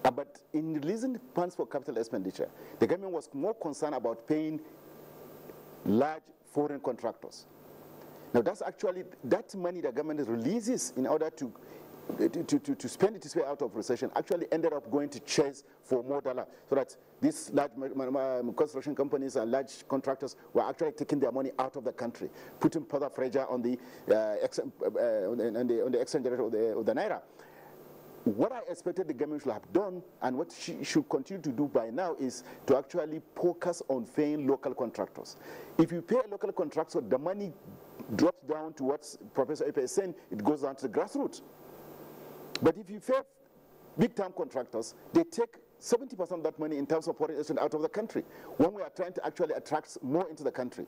But in releasing funds for capital expenditure, the government was more concerned about paying large foreign contractors. Now that's actually, that money the government releases in order to to spend its way out of recession actually ended up going to chase for more dollar, so that these large construction companies and large contractors were actually taking their money out of the country, putting further pressure on the exchange rate of the naira. What I expected the government should have done, and what she should continue to do by now, is to actually focus on paying local contractors. If you pay a local contractor, the money drops down to what Professor Epe is saying, it goes down to the grassroots. But if you pay big-time contractors, they take 70% of that money in terms of foreign exchange out of the country, when we are trying to actually attract more into the country.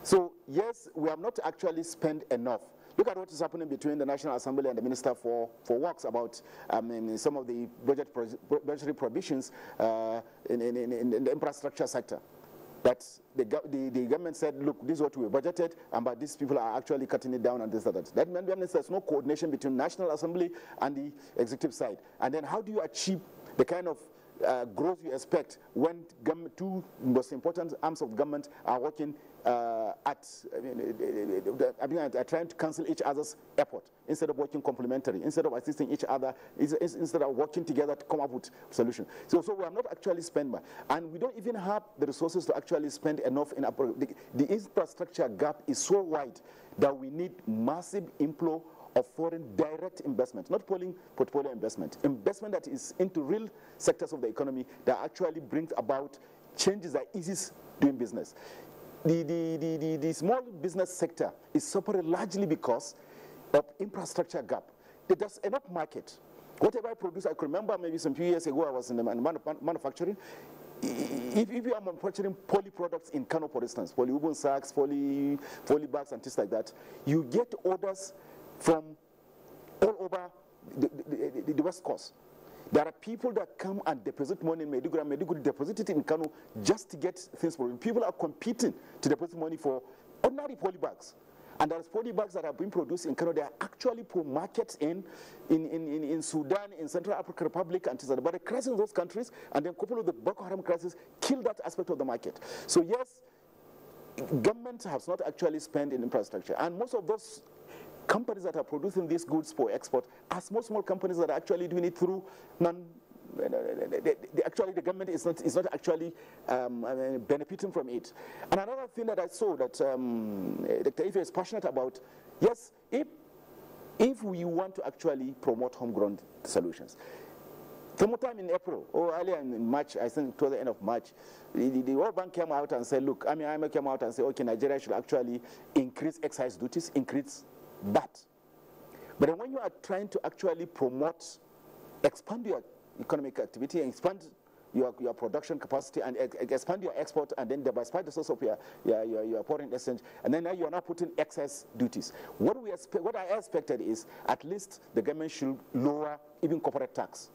So yes, we have not actually spent enough. Look at what is happening between the National Assembly and the Minister for Works about some of the budgetary provisions in the infrastructure sector. That the government said, look, this is what we budgeted, but these people are actually cutting it down and this and that. That means there's no coordination between National Assembly and the executive side. And then how do you achieve the kind of growth you expect when two most important arms of government are working are trying to cancel each other's effort instead of working complementary, instead of assisting each other, instead of working together to come up with solutions. So we have not actually spent much, and we don't even have the resources to actually spend enough in the infrastructure gap is so wide that we need massive inflow of foreign direct investment, not portfolio investment that is into real sectors of the economy that actually brings about changes that eases doing business. The small business sector is suffering largely because of infrastructure gap. There's enough market. Whatever I produce, I can remember maybe some few years ago I was in the manufacturing. If you are manufacturing poly products in Kano, for instance, polywoven sacks, poly bags and things like that, you get orders from all over the West Coast. There are people that come and deposit money in Maiduguri, and Maiduguri deposit it in Kano just to get things for them. People are competing to deposit money for ordinary poly bags. And there's poly bags that are being produced in Kano. They are actually for markets in Sudan, in Central African Republic, and but the crisis in those countries, and then coupled with the Boko Haram crisis, kill that aspect of the market. So yes, government has not actually spent in infrastructure, and most of those companies that are producing these goods for export are small companies that are actually doing it through actually the government is not actually benefiting from it. And another thing that I saw that Dr. Ife is passionate about, yes, if we want to actually promote homegrown solutions, sometime in April or earlier in March, I think toward the end of March, the World Bank came out and said, look, IMF came out and said, okay, Nigeria should actually increase excise duties, increase VAT. But then when you are trying to actually promote, expand your economic activity, and expand your production capacity, and expand your export, and then diversify the source of your foreign exchange, and then now you are not putting excess duties. What I expected is at least the government should lower even corporate tax.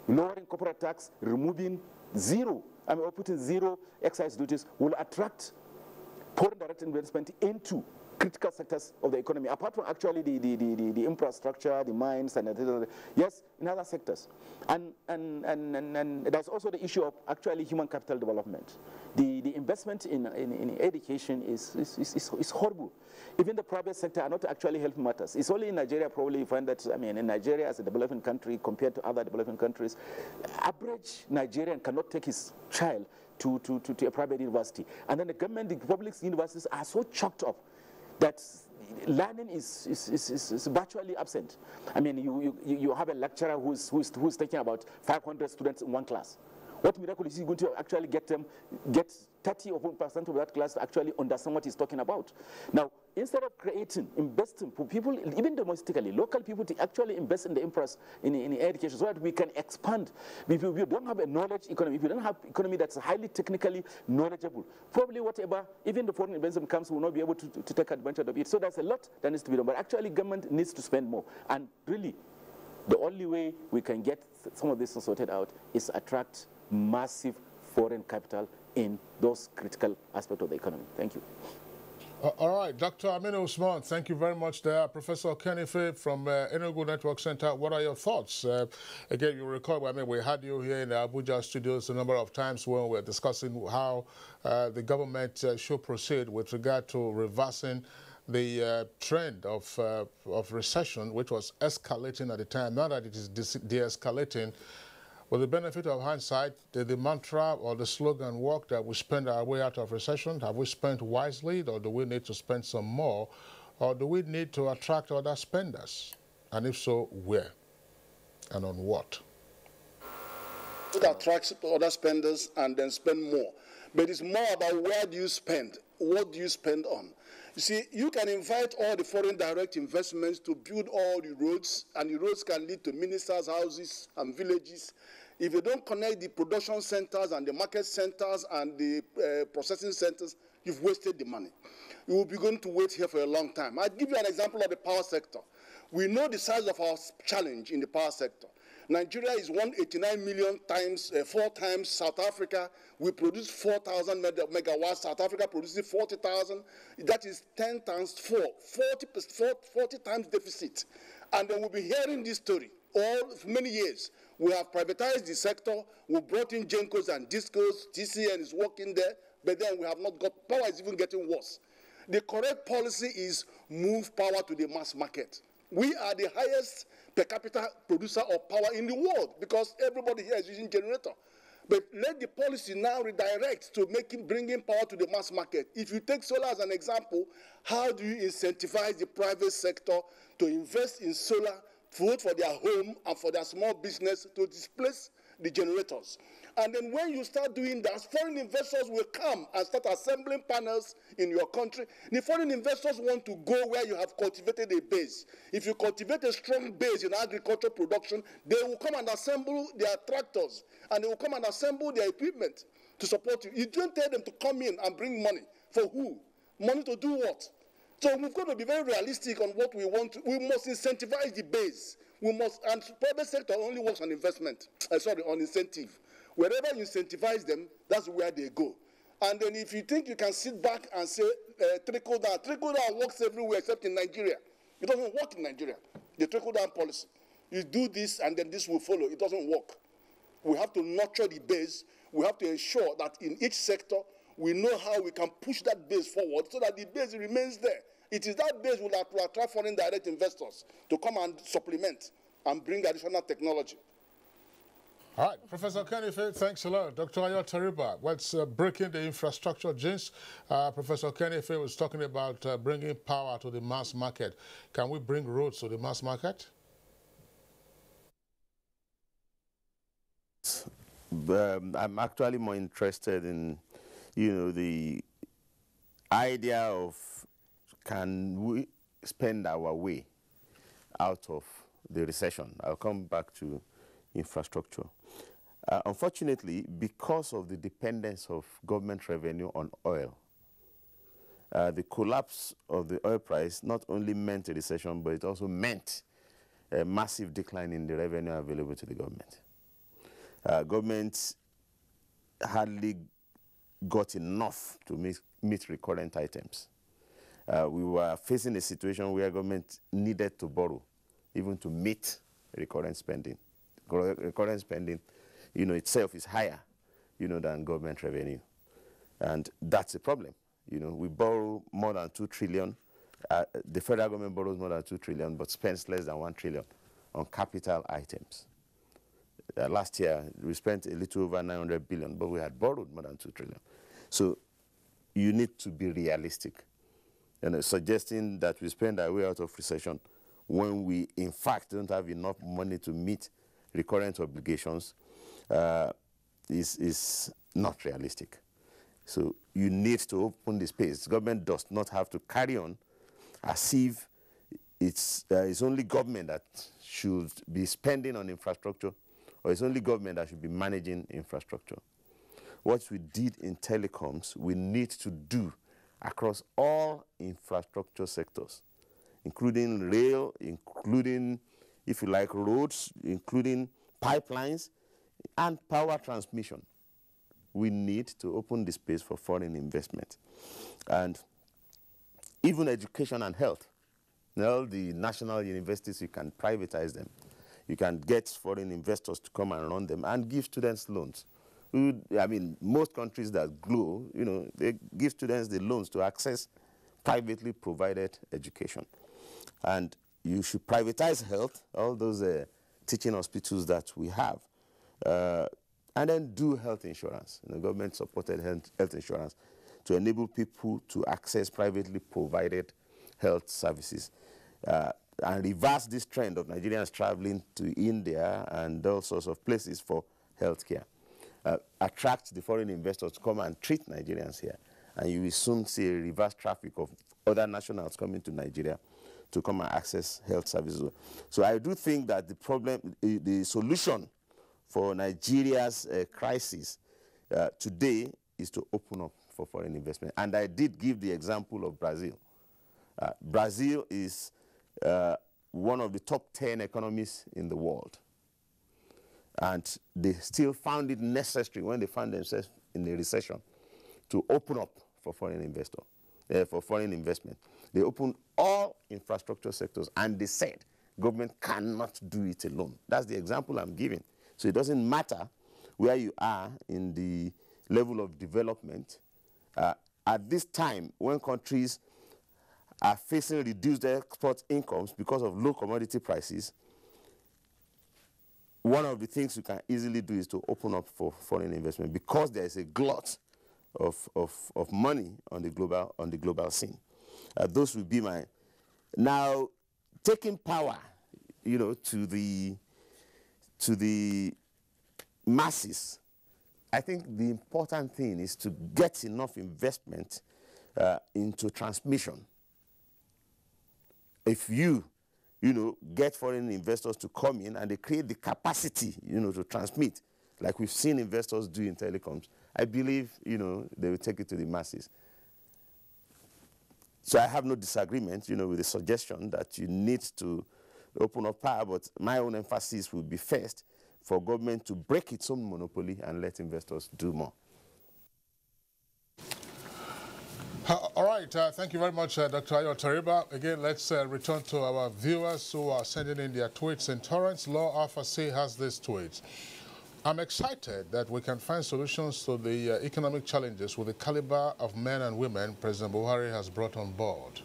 Lowering corporate tax, removing or putting zero excise duties will attract foreign direct investment into critical sectors of the economy, apart from actually the infrastructure, the mines, and yes, in other sectors. And there's also the issue of actually human capital development. The investment in education is horrible. Even the private sector are not actually helping matters. It's only in Nigeria probably you find that, in Nigeria as a developing country compared to other developing countries, average Nigerian cannot take his child to a private university. And then the government, the public universities are so choked up that learning is virtually absent. You have a lecturer who's taking about 500 students in one class. What miracle is he going to actually get 30% of that class to actually understand what he's talking about? Now, instead of investing for people, even domestically, local people to actually invest in the in education so that we can expand. If you don't have a knowledge economy, if you don't have economy that's highly technically knowledgeable, probably whatever, even the foreign investment comes, will not be able to take advantage of it. So there's a lot that needs to be done. But actually, government needs to spend more. And really, the only way we can get some of this sorted out is attract massive foreign capital in those critical aspects of the economy. Thank you. All right, Dr. Aminu Usman, thank you very much there. Professor Kenife from Enugu Network Center, what are your thoughts? Again, you recall, we had you here in the Abuja studios a number of times when we were discussing how the government should proceed with regard to reversing the trend of recession, which was escalating at the time, now that it is de-escalating, with the benefit of hindsight, did the mantra or the slogan work that we spend our way out of recession? Have we spent wisely, or do we need to spend some more? Or do we need to attract other spenders? And if so, where? And on what? It attracts other spenders and then spend more. But it's more about where do you spend? What do you spend on? You see, you can invite all the foreign direct investments to build all the roads, and the roads can lead to ministers' houses and villages. If you don't connect the production centers and the market centers and the processing centers, you've wasted the money. You will be going to wait here for a long time. I'll give you an example of the power sector. We know the size of our challenge in the power sector. Nigeria is 189 million times, 4 times South Africa. We produce 4,000 megawatts. South Africa produces 40,000. That is 10 times 4, 40 times deficit. And then we'll be hearing this story all for many years. We have privatized the sector. We brought in Gencos and Discos. TCN is working there. But then we have not got, power is even getting worse. The correct policy is move power to the mass market. We are the highest per capita producer of power in the world because everybody here is using generator. But let the policy now redirect to bringing power to the mass market. If you take solar as an example, how do you incentivize the private sector to invest in solar, both for their home and for their small business, to displace the generators? And then when you start doing that, foreign investors will come and start assembling panels in your country. The foreign investors want to go where you have cultivated a base. If you cultivate a strong base in agricultural production, they will come and assemble their tractors, and they will come and assemble their equipment to support you. You don't tell them to come in and bring money. For who? Money to do what? So we've got to be very realistic on what we want to. We must incentivize the base. We must, and private sector only works on investment, on incentive. Wherever you incentivize them, that's where they go. And then if you think you can sit back and say trickle down works everywhere except in Nigeria. It doesn't work in Nigeria, the trickle down policy. You do this and then this will follow. It doesn't work. We have to nurture the base. We have to ensure that in each sector, we know how we can push that base forward so that the base remains there. It is that base that will attract foreign direct investors to come and supplement and bring additional technology. All right, Professor Kenife, thanks a lot. Dr. Ayo Tariba, what's breaking the infrastructure jinx? Professor Kenife was talking about bringing power to the mass market. Can we bring roads to the mass market? I'm actually more interested in, the idea of can we spend our way out of the recession? I'll come back to infrastructure. Unfortunately, because of the dependence of government revenue on oil, the collapse of the oil price not only meant a recession, but it also meant a massive decline in the revenue available to the government. Government hardly got enough to meet recurrent items. We were facing a situation where government needed to borrow even to meet recurrent spending. Recurrent spending, itself is higher, than government revenue. And that's a problem. We borrow more than 2 trillion. The federal government borrows more than 2 trillion, but spends less than 1 trillion on capital items. Last year, we spent a little over 900 billion, but we had borrowed more than 2 trillion. So you need to be realistic. Suggesting that we spend our way out of recession when we, in fact, don't have enough money to meet recurrent obligations is not realistic. So you need to open the space. Government does not have to carry on as if it's only government that should be spending on infrastructure, or it's only government that should be managing infrastructure. What we did in telecoms, we need to do across all infrastructure sectors, including rail, including, if you like, roads, including pipelines, and power transmission. We need to open the space for foreign investment. And even education and health. Now, the national universities, you can privatize them. You can get foreign investors to come and run them and give students loans. Most countries that grow, they give students the loans to access privately provided education. And you should privatize health, all those teaching hospitals that we have, and then do health insurance, government-supported health insurance, to enable people to access privately provided health services, and reverse this trend of Nigerians traveling to India and all sorts of places for healthcare. Attract the foreign investors to come and treat Nigerians here, and you will soon see a reverse traffic of other nationals coming to Nigeria to come and access health services. So I do think that the problem, the solution for Nigeria's crisis today is to open up for foreign investment. And I did give the example of Brazil. Brazil is one of the top 10 economies in the world. And they still found it necessary when they found themselves in a recession to open up for foreign investment. They opened all infrastructure sectors, and they said government cannot do it alone. That's the example I'm giving. So it doesn't matter where you are in the level of development. At this time, when countries are facing reduced export incomes because of low commodity prices, one of the things you can easily do is to open up for foreign investment, because there is a glut of money on the global scene. Those would be my... Now, taking power, to the masses, I think the important thing is to get enough investment into transmission. If you get foreign investors to come in and they create the capacity, to transmit, like we've seen investors do in telecoms, I believe, they will take it to the masses. So I have no disagreement, with the suggestion that you need to open up power, but my own emphasis will be first for government to break its own monopoly and let investors do more. All right, thank you very much, Dr. Ayo Tariba. Again, let's return to our viewers who are sending in their tweets in torrents. Law Alpha C has this tweet. I'm excited that we can find solutions to the economic challenges with the caliber of men and women President Buhari has brought on board.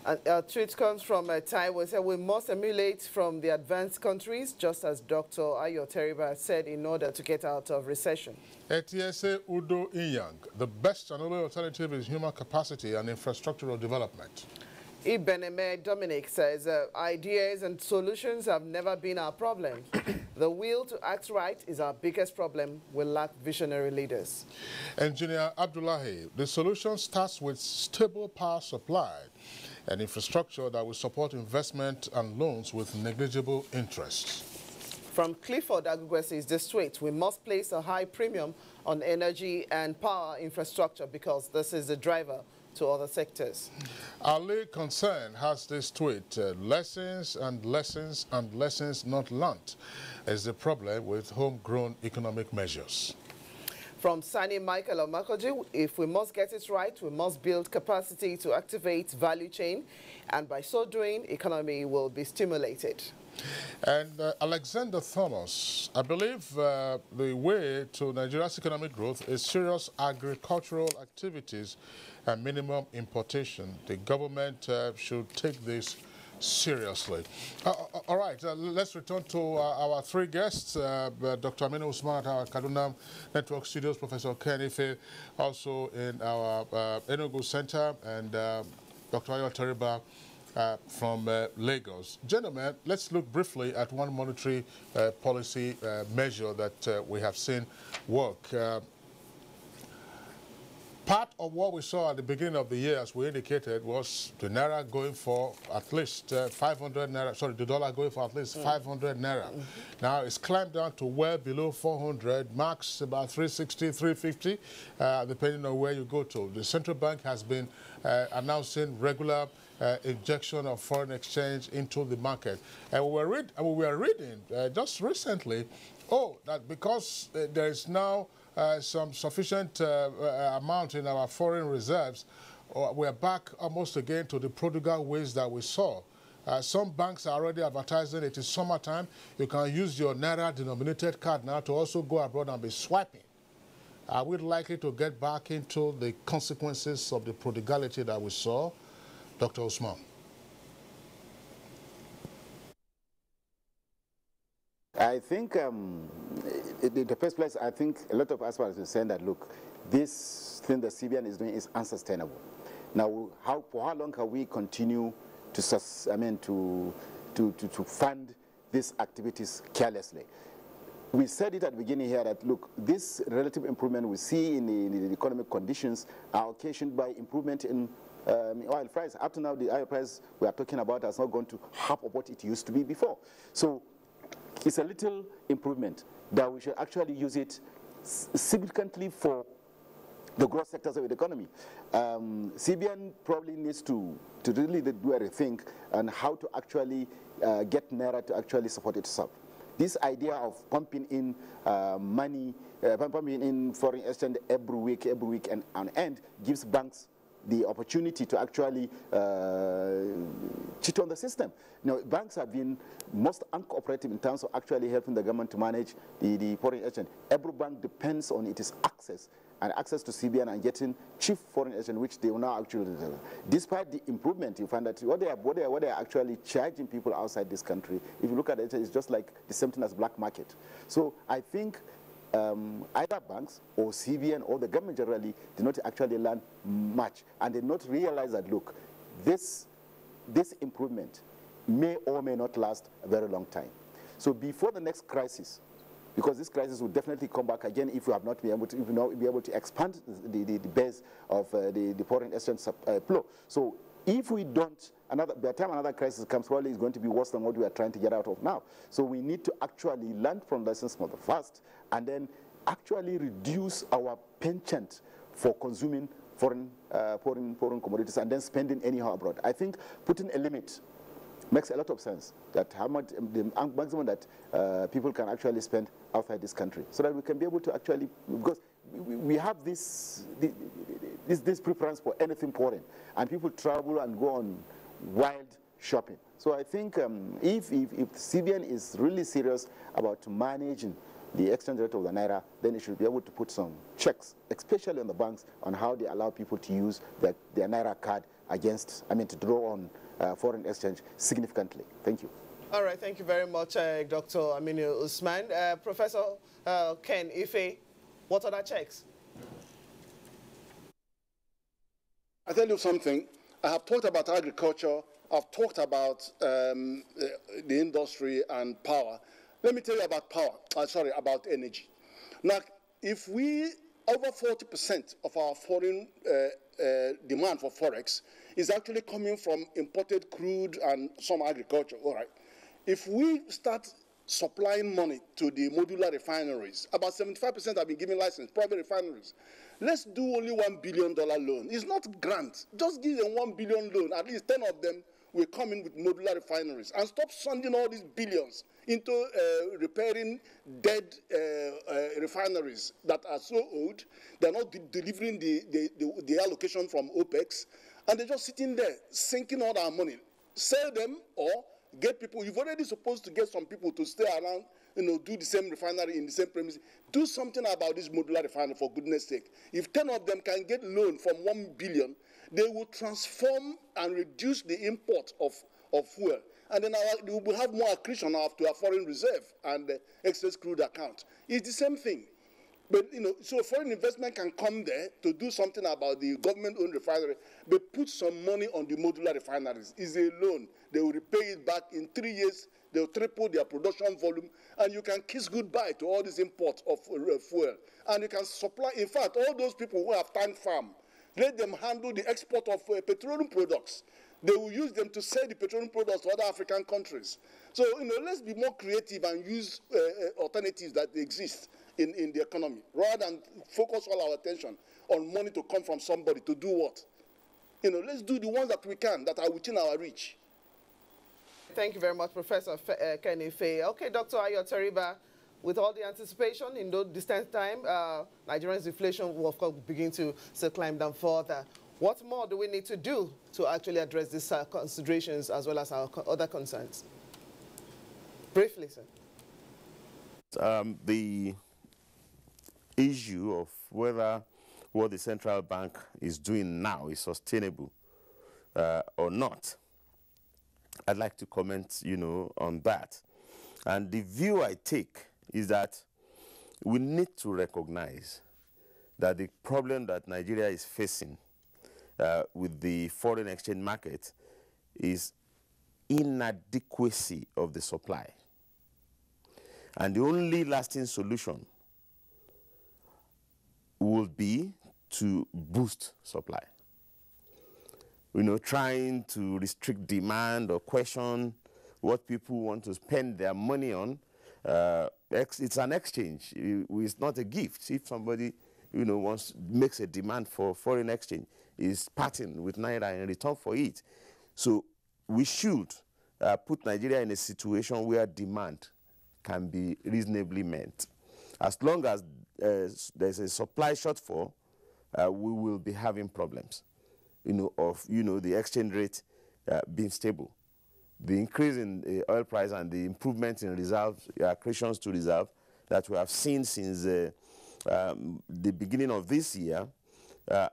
A tweet comes from Taiwo. Said we must emulate from the advanced countries, just as Dr. Ayo Tariba said, in order to get out of recession. Etiese Udo Inyang, the best and only alternative is human capacity and infrastructural development. Ibeneme Dominic says, ideas and solutions have never been our problem. The will to act right is our biggest problem. We lack visionary leaders. Engineer Abdullahi, the solution starts with stable power supply and infrastructure that will support investment and loans with negligible interest. From Clifford Agugwe says this tweet, we must place a high premium on energy and power infrastructure because this is the driver to other sectors. Ali Concern has this tweet, lessons and lessons and lessons not learnt is the problem with homegrown economic measures. From Sani Michael Omakoji, if we must get it right, we must build capacity to activate value chain, and by so doing, economy will be stimulated. And Alexander Thomas, I believe the way to Nigeria's economic growth is serious agricultural activities and minimum importation. The government should take this seriously. All right, let's return to our three guests, Dr. Aminu Usman at our Kaduna Network Studios, Professor Ken Ife, also in our Enugu Center, and Dr. Ayo Tariba from Lagos. Gentlemen, let's look briefly at one monetary policy measure that we have seen work. Part of what we saw at the beginning of the year, as we indicated, was the naira going for at least 500 naira, sorry, the dollar going for at least 500 naira. Now it's climbed down to well below 400, max about 360, 350, depending on where you go to. The central bank has been announcing regular injection of foreign exchange into the market. And we were reading just recently, that because there is now some sufficient amount in our foreign reserves, we're back almost again to the prodigal ways that we saw. Some banks are already advertising it is summertime. You can use your Naira-denominated card now to also go abroad and be swiping. Are we likely to get back into the consequences of the prodigality that we saw? Dr. Usman. I think, in the first place, I think a lot of us are saying that, look, this thing that CBN is doing is unsustainable. Now, for how long can we continue to fund these activities carelessly? We said it at the beginning here that, look, this relative improvement we see in the economic conditions are occasioned by improvement in oil price. Up to now, the oil price we are talking about has not gone to half of what it used to be before. So it's a little improvement that we should actually use it significantly for the growth sectors of the economy. CBN probably needs to really do a rethink on how to actually get Naira to actually support itself. This idea of pumping in money, pumping in foreign exchange every week and on end gives banks the opportunity to actually cheat on the system. You know, banks have been most uncooperative in terms of actually helping the government to manage the foreign exchange. Every bank depends on its access to CBN and getting cheap foreign exchange, which they will now actually do. Despite the improvement, you find that what they are actually charging people outside this country, if you look at it, it's just like the same thing as black market. So I think either banks or CBN or the government generally did not actually learn much and did not realize that, look, this improvement may or may not last a very long time. So before the next crisis, because this crisis will definitely come back again if we have not been able to, be able to expand the base of the foreign exchange flow. So if we don't, by the time another crisis comes, probably it's going to be worse than what we are trying to get out of now. So we need to actually learn from lessons from the past and then actually reduce our penchant for consuming foreign commodities and then spending anyhow abroad. I think putting a limit makes a lot of sense, that how much the maximum that people can actually spend outside this country, so that we can be able to actually, because we have this preference for anything foreign, and people travel and go on wild shopping. So I think if CBN is really serious about managing the exchange rate of the Naira, then it should be able to put some checks, especially on the banks, on how they allow people to use their Naira card against, to draw on foreign exchange significantly. Thank you. All right, thank you very much, Dr. Aminu Usman. Professor Ken Ife, what are the checks? I tell you something, I have talked about agriculture, I've talked about the industry and power. Let me tell you about about energy. Now, if over 40% of our foreign demand for forex is actually coming from imported crude and some agriculture, all right. If we start supplying money to the modular refineries, about 75% have been given license, private refineries. Let's do only $1 billion loan. It's not grant. Just give them $1 billion loan. At least 10 of them will come in with modular refineries and stop sending all these billions into repairing dead refineries that are so old. They're not delivering the allocation from OPEX, and they're just sitting there sinking all our money. Sell them or get people. You've already supposed to get some people to stay around, do the same refinery in the same premises. Do something about this modular refinery, for goodness sake. If 10 of them can get loan from $1 billion, they will transform and reduce the import of fuel. And then we will have more accretion to our foreign reserve and excess crude account. It's the same thing. But, so foreign investment can come there to do something about the government-owned refinery, but put some money on the modular refineries. It's a loan. They will repay it back in 3 years. They'll triple their production volume, and you can kiss goodbye to all this import of fuel. And you can supply, in fact, all those people who have tank farm, let them handle the export of petroleum products. They will use them to sell the petroleum products to other African countries. So, let's be more creative and use alternatives that exist in the economy, rather than focus all our attention on money to come from somebody to do what? Let's do the ones that we can, that are within our reach. Thank you very much, Professor Kenny Faye. Okay, Dr. Ayo Teriba, with all the anticipation in those distant time, Nigeria's inflation will, of course, begin to climb down further. What more do we need to do to actually address these considerations as well as our other concerns? Briefly, sir. The issue issue of whether what the central bank is doing now is sustainable or not, I'd like to comment, on that. And the view I take is that we need to recognize that the problem that Nigeria is facing with the foreign exchange market is inadequacy of the supply. And the only lasting solution will be to boost supply. Trying to restrict demand or question what people want to spend their money on, it's an exchange. It's not a gift. If somebody, makes a demand for foreign exchange, is parting with Naira in return for it. So we should put Nigeria in a situation where demand can be reasonably met. As long as there's a supply shortfall, we will be having problems, the exchange rate being stable. The increase in the oil price and the improvement in reserves, accretions to reserve that we have seen since the beginning of this year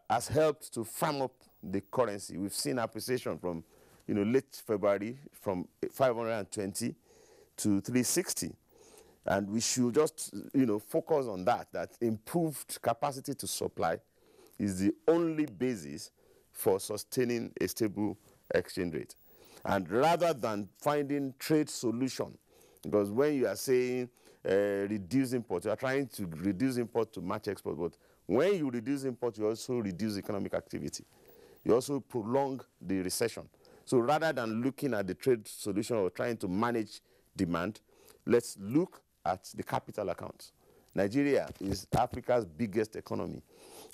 has helped to firm up the currency. We've seen appreciation from, late February from 520 to 360. And we should just, focus on that improved capacity to supply is the only basis for sustaining a stable exchange rate. And rather than finding trade solution, because when you are saying reduce import, you are trying to reduce import to match export, but when you reduce import, you also reduce economic activity. You also prolong the recession. So rather than looking at the trade solution or trying to manage demand, let's look at the capital accounts. Nigeria is Africa's biggest economy,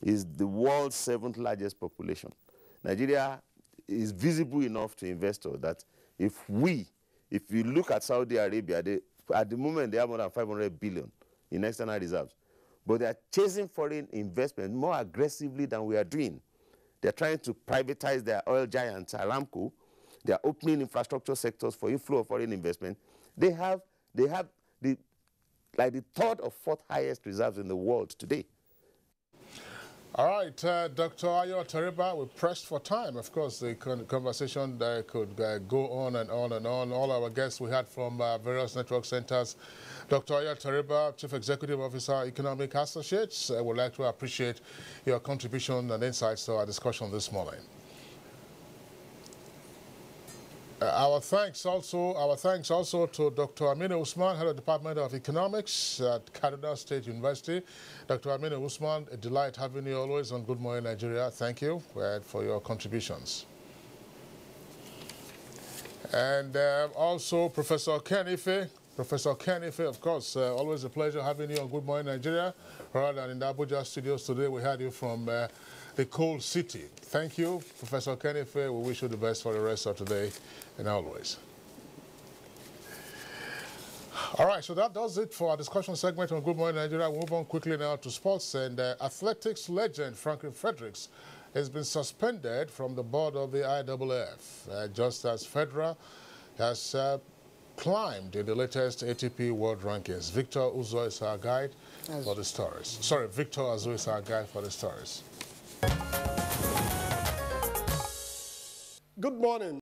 is the world's 7th largest population. Nigeria is visible enough to investors that if you look at Saudi Arabia, at the moment they have more than 500 billion in external reserves, but they are chasing foreign investment more aggressively than we are doing. They're trying to privatize their oil giants, Aramco. They are opening infrastructure sectors for inflow of foreign investment. They have the 3rd or 4th highest reserves in the world today. All right, Dr. Ayo Tariba, we're pressed for time. Of course, the conversation could go on and on and on. All our guests we had from various network centers. Dr. Ayo Tariba, Chief Executive Officer, Economic Associates, I would like to appreciate your contribution and insights to our discussion this morning. Our thanks also to Dr. Aminu Usman, Head of Department of Economics at Kaduna State University. Dr. Aminu Usman, a delight having you always on Good Morning Nigeria. Thank you for your contributions. And also Professor Ken Ife. Professor Ken Ife, of course, always a pleasure having you on Good Morning Nigeria. Rather than in the Abuja studios today, we had you from the cold city. Thank you, Professor Ken Ife. We wish you the best for the rest of today and always. All right, so that does it for our discussion segment on Good Morning Nigeria. We'll move on quickly now to sports. And athletics legend Franklin Fredericks has been suspended from the board of the IAAF, just as Federer has climbed in the latest ATP World Rankings. Victor Uzo is our guide for the stories. Sorry, Victor Uzo is our guide for the stories. Good morning.